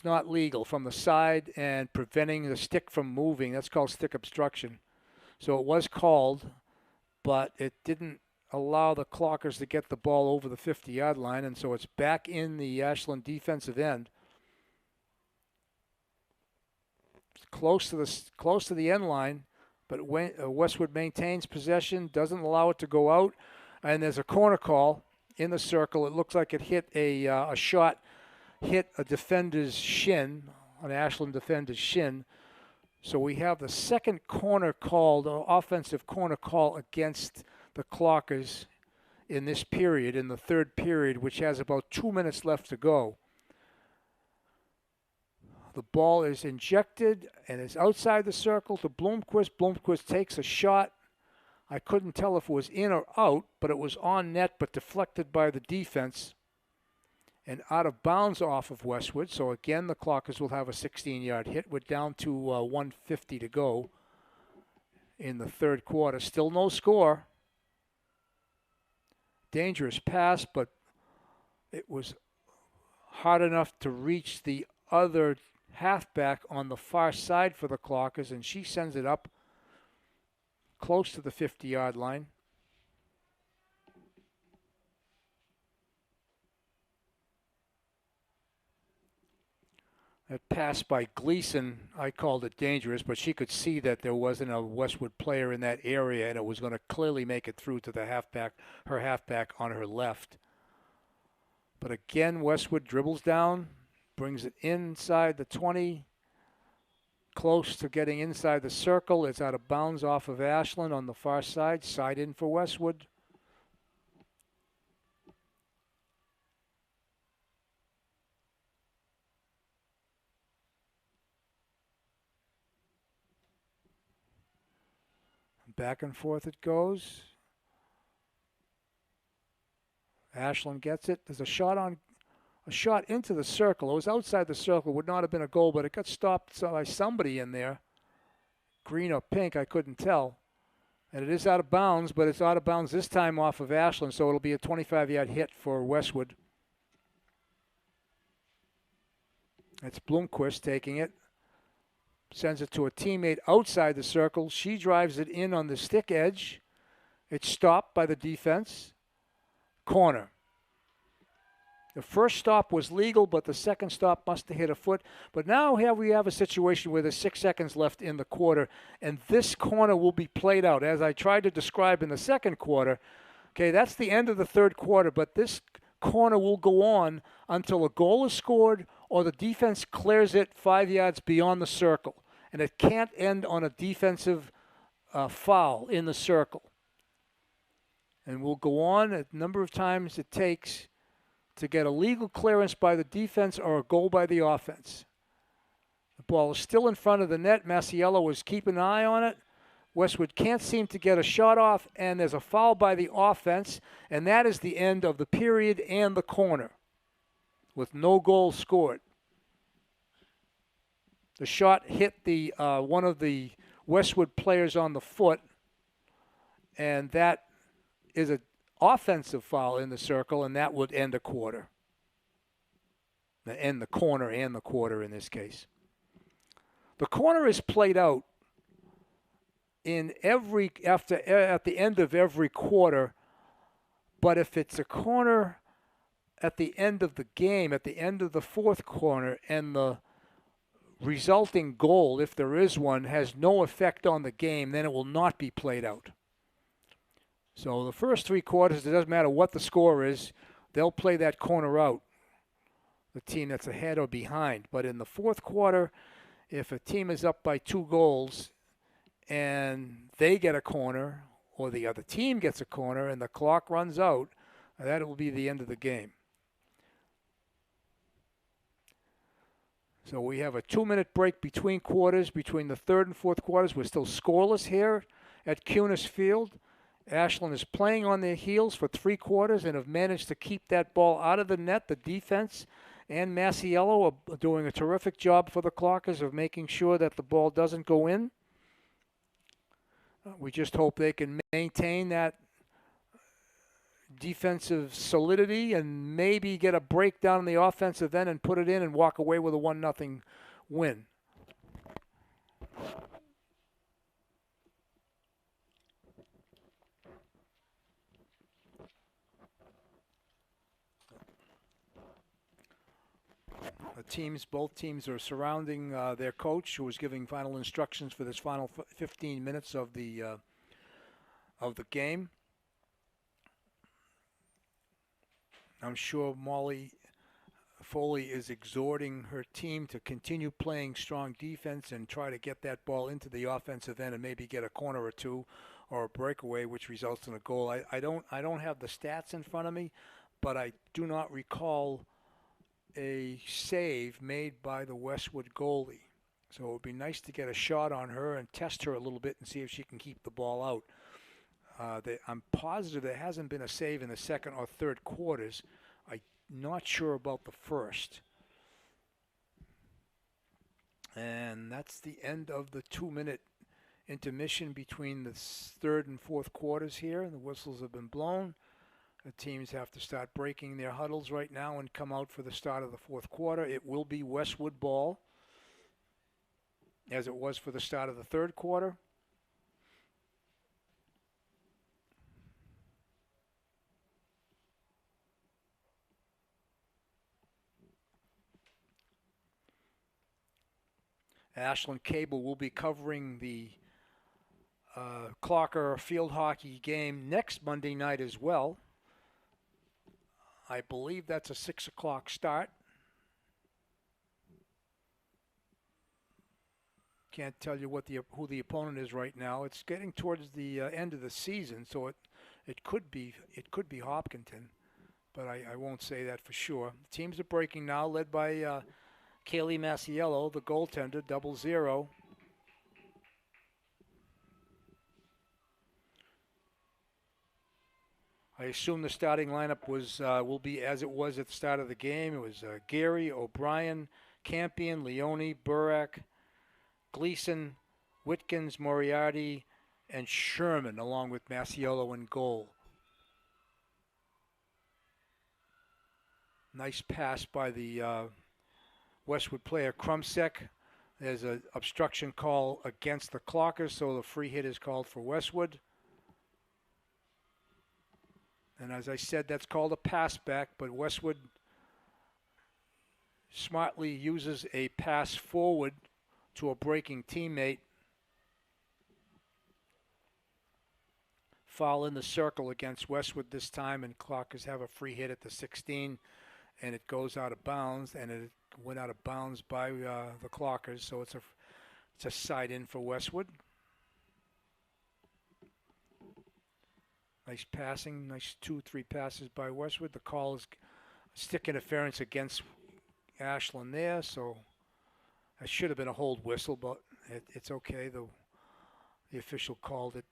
not legal from the side and preventing the stick from moving. That's called stick obstruction. So it was called, but it didn't allow the Clockers to get the ball over the 50-yard line, and so it's back in the Ashland defensive end. Close to the end line, but Westwood maintains possession, doesn't allow it to go out, and there's a corner call in the circle. It looks like it hit a shot, hit a defender's shin, an Ashland defender's shin. So we have the second corner called, offensive corner call against the Clockers in this period, in the third period, which has about 2 minutes left to go. The ball is injected and is outside the circle to Bloomquist. Bloomquist takes a shot. I couldn't tell if it was in or out, but it was on net but deflected by the defense and out of bounds off of Westwood. So again, the Clockers will have a 16-yard hit. We're down to 1:50 to go in the third quarter. Still no score. Dangerous pass, but it was hard enough to reach the other halfback on the far side for the Clockers, and she sends it up close to the 50-yard line. That pass by Gleason, I called it dangerous, but she could see that there wasn't a Westwood player in that area, and it was going to clearly make it through to the halfback, her halfback on her left. But again, Westwood dribbles down, brings it inside the 20, close to getting inside the circle. It's out of bounds off of Ashland on the far side. Side in for Westwood. back and forth it goes. Ashland gets it. There's a shot into the circle. It was outside the circle. Would not have been a goal, but it got stopped by somebody in there. Green or pink, I couldn't tell. And it is out of bounds, but it's out of bounds this time off of Ashland, so it'll be a 25-yard hit for Westwood. It's Bloomquist taking it. Sends it to a teammate outside the circle. She drives it in on the stick edge. It's stopped by the defense. Corner. The first stop was legal, but the second stop must have hit a foot. But now here we have a situation where there's 6 seconds left in the quarter, and this corner will be played out. As I tried to describe in the second quarter, okay, that's the end of the third quarter, but this corner will go on until a goal is scored or the defense clears it 5 yards beyond the circle. And it can't end on a defensive foul in the circle. And we'll go on a number of times it takes to get a legal clearance by the defense or a goal by the offense. The ball is still in front of the net. Masiello is keeping an eye on it. Westwood can't seem to get a shot off, and there's a foul by the offense, and that is the end of the period and the corner with no goal scored. The shot hit the one of the Westwood players on the foot, and that is an offensive foul in the circle, and that would end a quarter. End the corner and the quarter in this case. The corner is played out in at the end of every quarter, but if it's a corner at the end of the game, at the end of the fourth quarter, and the resulting goal, if there is one, has no effect on the game, then it will not be played out. So the first 3 quarters, it doesn't matter what the score is, they'll play that corner out, the team that's ahead or behind. But in the fourth quarter, if a team is up by 2 goals and they get a corner or the other team gets a corner and the clock runs out, that will be the end of the game. So we have a 2-minute break between quarters, between the third and fourth quarters. We're still scoreless here at Cunis Field. Ashland is playing on their heels for 3 quarters and have managed to keep that ball out of the net. The defense and Masiello are doing a terrific job for the Clockers of making sure that the ball doesn't go in. We just hope they can maintain that defensive solidity and maybe get a breakdown in the offensive end and put it in and walk away with a 1-0 win. Both teams are surrounding their coach, who is giving final instructions for this final 15 minutes of the game. I'm sure Molly Foley is exhorting her team to continue playing strong defense and try to get that ball into the offensive end and maybe get a corner or two or a breakaway, which results in a goal. I don't have the stats in front of me, but I do not recall a save made by the Westwood goalie. So it would be nice to get a shot on her and test her a little bit and see if she can keep the ball out. I'm positive there hasn't been a save in the second or third quarters. I'm not sure about the first. And that's the end of the 2-minute intermission between the third and fourth quarters here. The whistles have been blown. The teams have to start breaking their huddles right now and come out for the start of the fourth quarter. It will be Westwood ball, as it was for the start of the third quarter. Ashland Cable will be covering the Clocker field hockey game next Monday night as well. I believe that's a 6 o'clock start. Can't tell you who the opponent is right now. It's getting towards the end of the season, so it could be Hopkinton, but I won't say that for sure. The teams are breaking now, led by Kaylee Masiello, the goaltender, 0-0. I assume the starting lineup will be as it was at the start of the game. It was Gary, O'Brien, Campion, Leone, Burak, Gleason, Witkins, Moriarty, and Sherman, along with Masiello in goal. Nice pass by the Westwood player Krumsek. There's an obstruction call against the Clockers, so the free hit is called for Westwood. And as I said, that's called a pass back, but Westwood smartly uses a pass forward to a breaking teammate. Foul in the circle against Westwood this time, and Clockers have a free hit at the 16, and it goes out of bounds, and it went out of bounds by the Clockers, so it's a side in for Westwood. Nice passing, nice 2-3 passes by Westwood. The call is stick interference against Ashland there, so that should have been a hold whistle, but it's okay. The official called it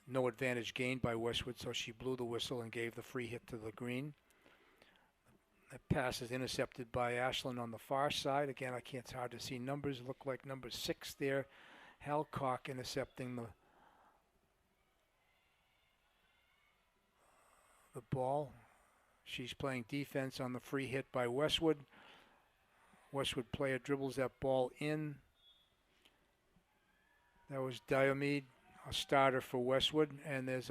no advantage gained by Westwood, so she blew the whistle and gave the free hit to the green. That pass is intercepted by Ashland on the far side. Again, it's hard to see numbers. Look like number 6 there. Halcock intercepting the ball. She's playing defense on the free hit by Westwood. Westwood player dribbles that ball in. That was Diomede, a starter for Westwood, and there's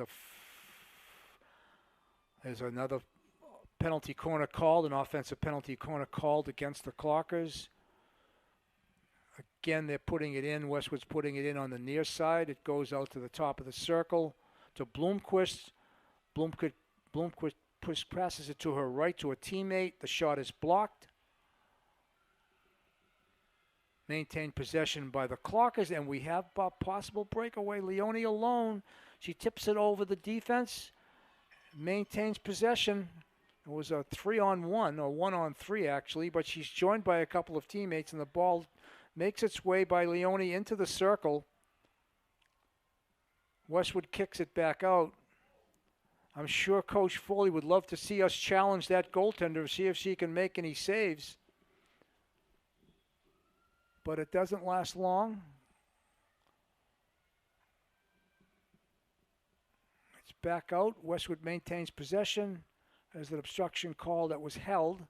another penalty corner called, an offensive penalty corner called against the Clockers. Again, they're putting it in. Westwood's putting it in on the near side. It goes out to the top of the circle to Blomqvist. Blomqvist passes it to her right to a teammate. The shot is blocked. Maintained possession by the Clockers, and we have a possible breakaway. Leone alone. She tips it over the defense. Maintains possession. It was a 3-on-1, or 1-on-3 actually, but she's joined by a couple of teammates, and the ball makes its way by Leone into the circle. Westwood kicks it back out. I'm sure Coach Foley would love to see us challenge that goaltender, see if she can make any saves. But it doesn't last long. It's back out. Westwood maintains possession. There's an obstruction call that was held.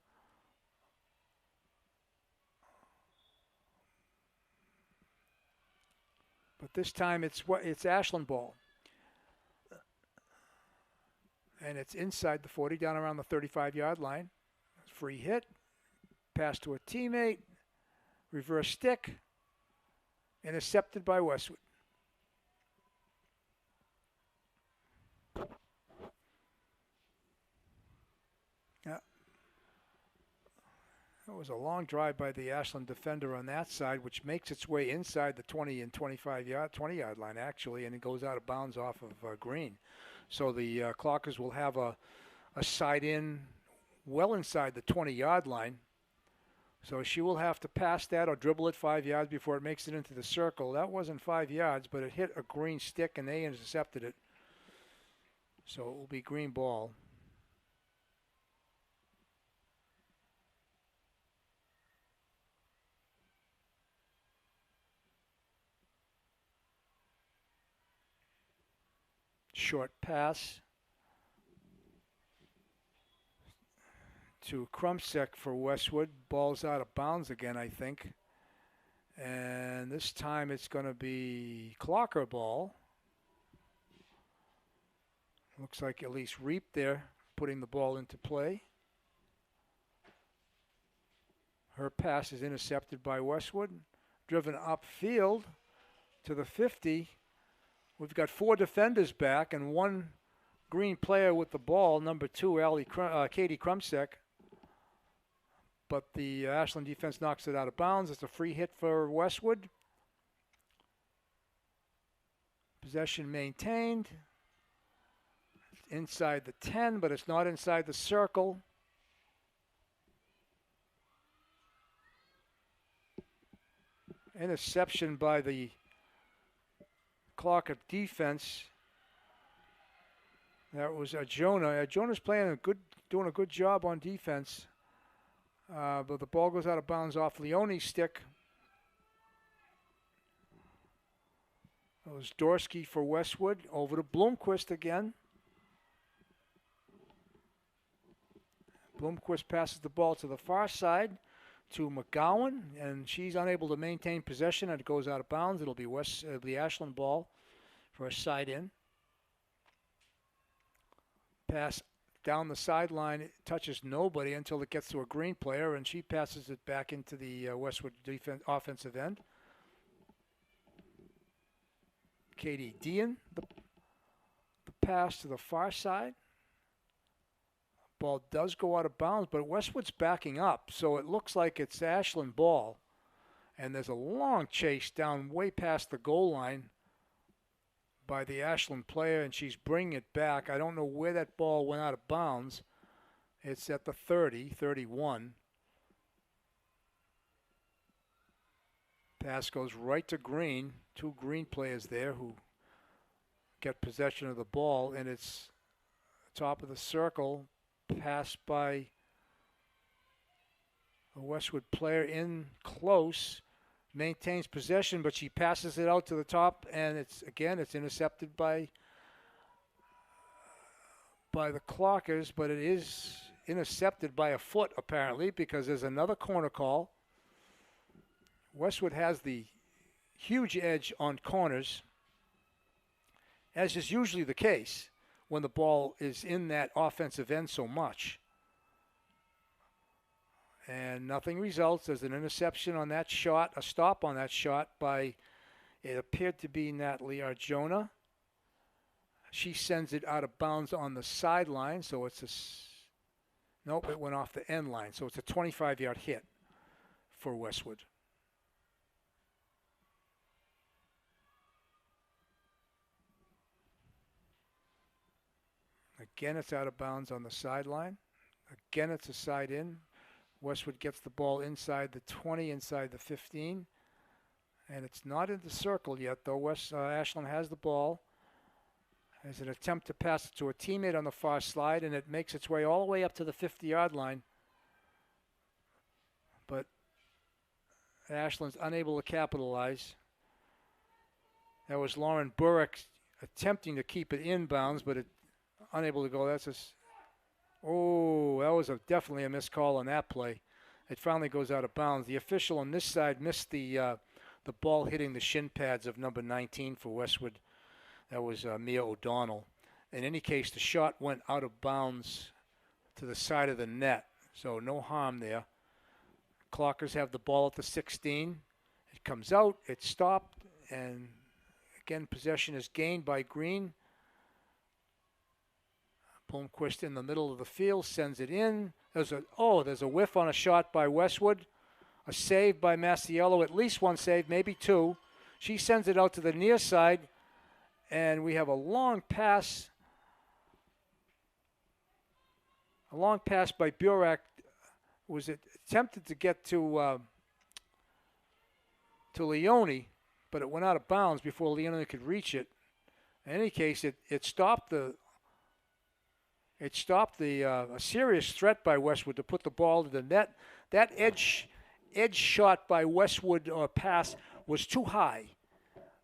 But this time it's Ashland ball. And it's inside the 40, down around the 35-yard line. Free hit. Pass to a teammate. Reverse stick. Intercepted by Westwood. Yeah. It was a long drive by the Ashland defender on that side, which makes its way inside the 20 and 20-yard line, actually, and it goes out of bounds off of green. So the Clockers will have a side in well inside the 20-yard line. So she will have to pass that or dribble it 5 yards before it makes it into the circle. That wasn't 5 yards, but it hit a green stick and they intercepted it. So it will be green ball. Short pass to Krumsek for Westwood. Ball's out of bounds again, I think. And this time it's going to be Clocker ball. Looks like Elise Reap there putting the ball into play. Her pass is intercepted by Westwood. Driven upfield to the 50. We've got 4 defenders back and 1 green player with the ball, number 2, Katie Krumsek. But the Ashland defense knocks it out of bounds. It's a free hit for Westwood. Possession maintained. It's inside the 10, but it's not inside the circle. Interception by the Clocker defense. That was Jonah. Jonah's doing a good job on defense. But the ball goes out of bounds off Leone's stick. It was Dorsky for Westwood. Over to Bloomquist again. Bloomquist passes the ball to the far side to McGowan, and she's unable to maintain possession, and it goes out of bounds. It'll be Ashland ball for a side in. Pass down the sideline. It touches nobody until it gets to a Green player, and she passes it back into the Westwood offensive end. Katie Dean, the pass to the far side. Ball does go out of bounds, but Westwood's backing up, so it looks like it's Ashland ball. And there's a long chase down way past the goal line by the Ashland player, and she's bringing it back. I don't know where that ball went out of bounds. It's at the 30, 31. Pass goes right to Green. Two Green players there who get possession of the ball, and it's top of the circle. Pass by a Westwood player in close, maintains possession, but she passes it out to the top, and it's intercepted by the Clockers, but it is intercepted by a foot apparently, because there's another corner call. Westwood has the huge edge on corners, as is usually the case when the ball is in that offensive end so much. And nothing results. There's an interception on that shot, a stop on that shot by, it appeared to be Natalie Arjona. She sends it out of bounds on the sideline, so it's nope, it went off the end line. So it's a 25-yard hit for Westwood. Again, it's out of bounds on the sideline. Again, it's a side in. Westwood gets the ball inside the 20, inside the 15. And it's not in the circle yet, though. Ashland has the ball. There's an attempt to pass it to a teammate on the far slide, and it makes its way all the way up to the 50-yard line. But Ashland's unable to capitalize. That was Lauren Burrick attempting to keep it inbounds, but it unable to go. That was definitely a missed call on that play. It finally goes out of bounds. The official on this side missed the ball hitting the shin pads of number 19 for Westwood. That was Mia O'Donnell. In any case, the shot went out of bounds to the side of the net, so no harm there. Clockers have the ball at the 16. It comes out, it's stopped, and again, possession is gained by Green. Blomquist in the middle of the field sends it in. There's a whiff on a shot by Westwood. A save by Masiello, at least one save, maybe two. She sends it out to the near side, and we have a long pass. A long pass by Burak. Was it attempted to get to Leone, but it went out of bounds before Leone could reach it. In any case, it stopped a serious threat by Westwood to put the ball to the net. That edge shot by Westwood pass was too high.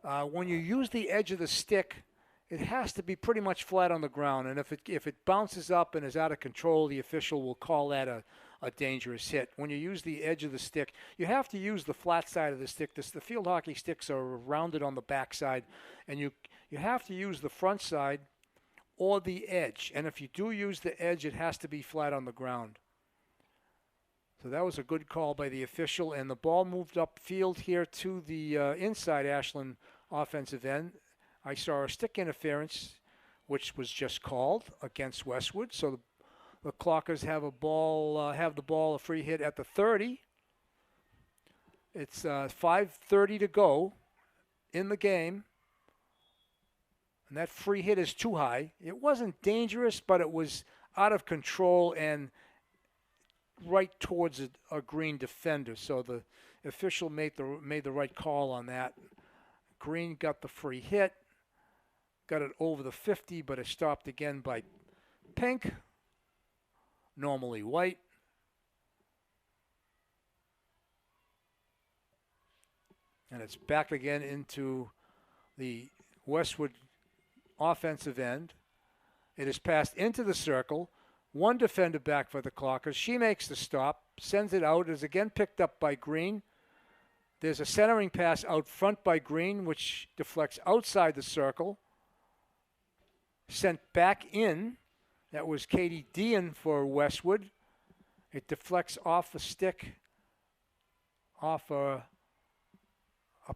When you use the edge of the stick, it has to be pretty much flat on the ground. And if it bounces up and is out of control, the official will call that a dangerous hit. When you use the edge of the stick, you have to use the flat side of the stick. The field hockey sticks are rounded on the back side, and you have to use the front side or the edge. And if you do use the edge, it has to be flat on the ground. So that was a good call by the official, and the ball moved upfield here to the inside Ashland offensive end. I saw a stick interference, which was just called against Westwood. So the Clockers have a free hit at the 30. It's 5:30 to go in the game. And that free hit is too high. It wasn't dangerous, but it was out of control and right towards a Green defender. So the official made the right call on that. Green got the free hit, got it over the 50, but it's stopped again by Pink, normally white. And it's back again into the Westwood offensive end. It is passed into the circle. One defender back for the Clockers. She makes the stop, sends it out. It is again picked up by Green. There's a centering pass out front by Green, which deflects outside the circle. Sent back in. That was Katie Dean for Westwood. It deflects off the stick, off a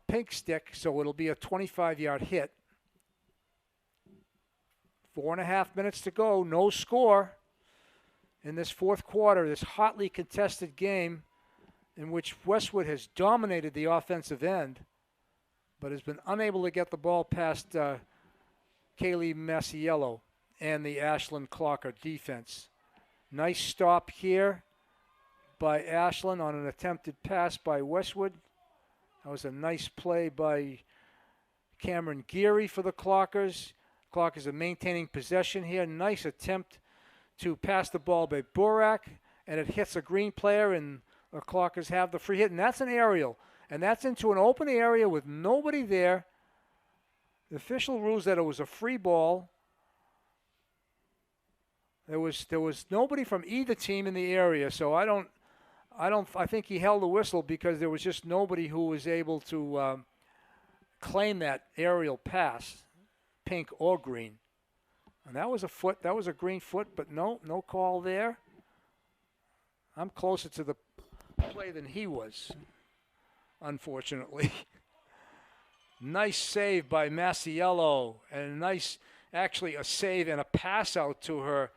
Pink stick, so it'll be a 25-yard hit. 4.5 minutes to go, no score in this fourth quarter, this hotly contested game in which Westwood has dominated the offensive end, but has been unable to get the ball past Kaylee Masiello and the Ashland Clocker defense. Nice stop here by Ashland on an attempted pass by Westwood. That was a nice play by Cameron Geary for the Clockers. Clockers are maintaining possession here. Nice attempt to pass the ball by Burak, and it hits a Green player, and the Clockers have the free hit. And that's an aerial, and that's into an open area with nobody there. The official rules that it was a free ball. There was nobody from either team in the area, so I think he held the whistle because there was just nobody who was able to claim that aerial pass, Pink or Green. And that was a foot. That was a Green foot, but no call there. I'm closer to the play than he was, unfortunately. Nice save by Masiello, and actually a save and a pass out to her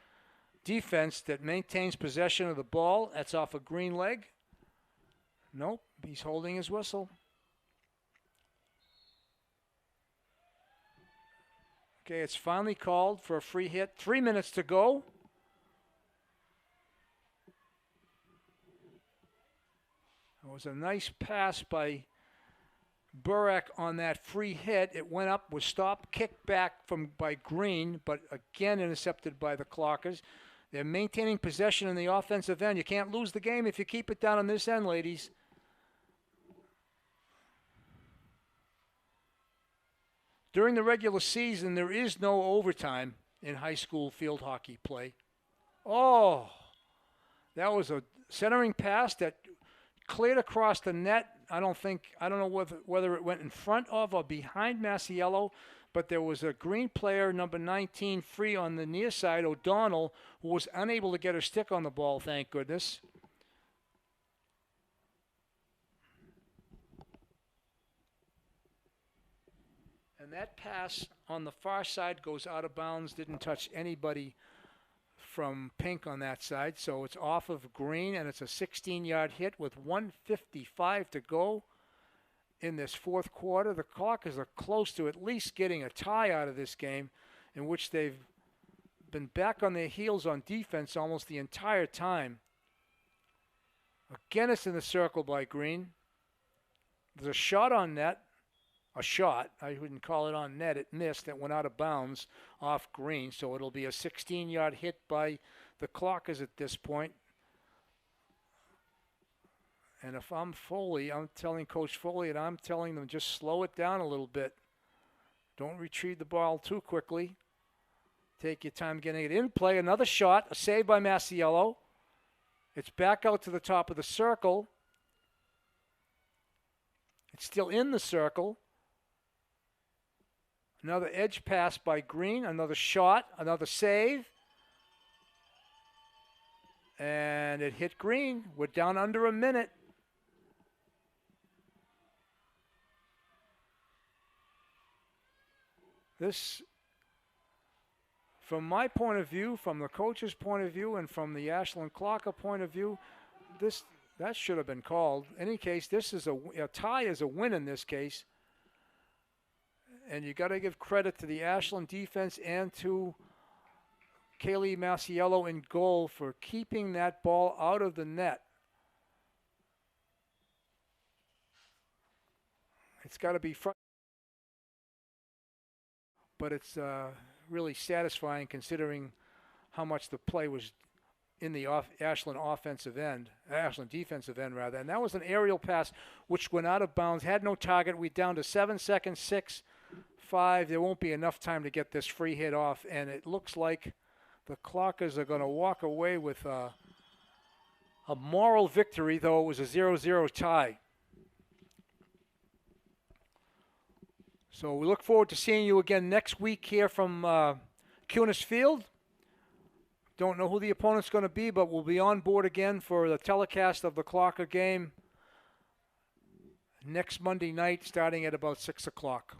defense that maintains possession of the ball. That's off a Green leg. Nope, he's holding his whistle. Okay, it's finally called for a free hit. 3 minutes to go. It was a nice pass by Burak on that free hit. It went up, was stopped, kicked back by Green, but again intercepted by the Clockers. They're maintaining possession in the offensive end. You can't lose the game if you keep it down on this end, ladies. During the regular season, there is no overtime in high school field hockey play. Oh, that was a centering pass that cleared across the net. I don't know whether it went in front of or behind Masiello, but there was a Green player, number 19, free on the near side, O'Donnell, who was unable to get her stick on the ball, thank goodness. And that pass on the far side goes out of bounds, didn't touch anybody from Pink on that side, so it's off of Green, and it's a 16-yard hit with 1:55 to go in this fourth quarter. The Clockers are close to at least getting a tie out of this game, in which they've been back on their heels on defense almost the entire time. Again, it's in the circle by Green. There's a shot on net. A shot. I wouldn't call it on net. It missed. It went out of bounds off Green, so it'll be a 16-yard hit by the Clockers at this point. And if I'm Foley, I'm telling Coach Foley, and I'm telling them just slow it down a little bit. Don't retrieve the ball too quickly. Take your time getting it in play. Another shot, a save by Masiello. It's back out to the top of the circle. It's still in the circle. Another edge pass by Green, another shot, another save. And it hit Green. We're down under a minute. This, from my point of view, from the coach's point of view, and from the Ashland Clocker point of view, that should have been called. In any case, this is a tie is a win in this case. And you got to give credit to the Ashland defense and to Kaylee Masiello in goal for keeping that ball out of the net. It's got to be but it's really satisfying considering how much the play was in the Ashland defensive end, and that was an aerial pass which went out of bounds, had no target. We're down to 7 seconds, 6, 5. There won't be enough time to get this free hit off, and it looks like the Clockers are going to walk away with a moral victory, though it was a 0-0 tie. So we look forward to seeing you again next week here from Cunis Field. Don't know who the opponent's going to be, but we'll be on board again for the telecast of the Clocker game next Monday night starting at about 6 o'clock.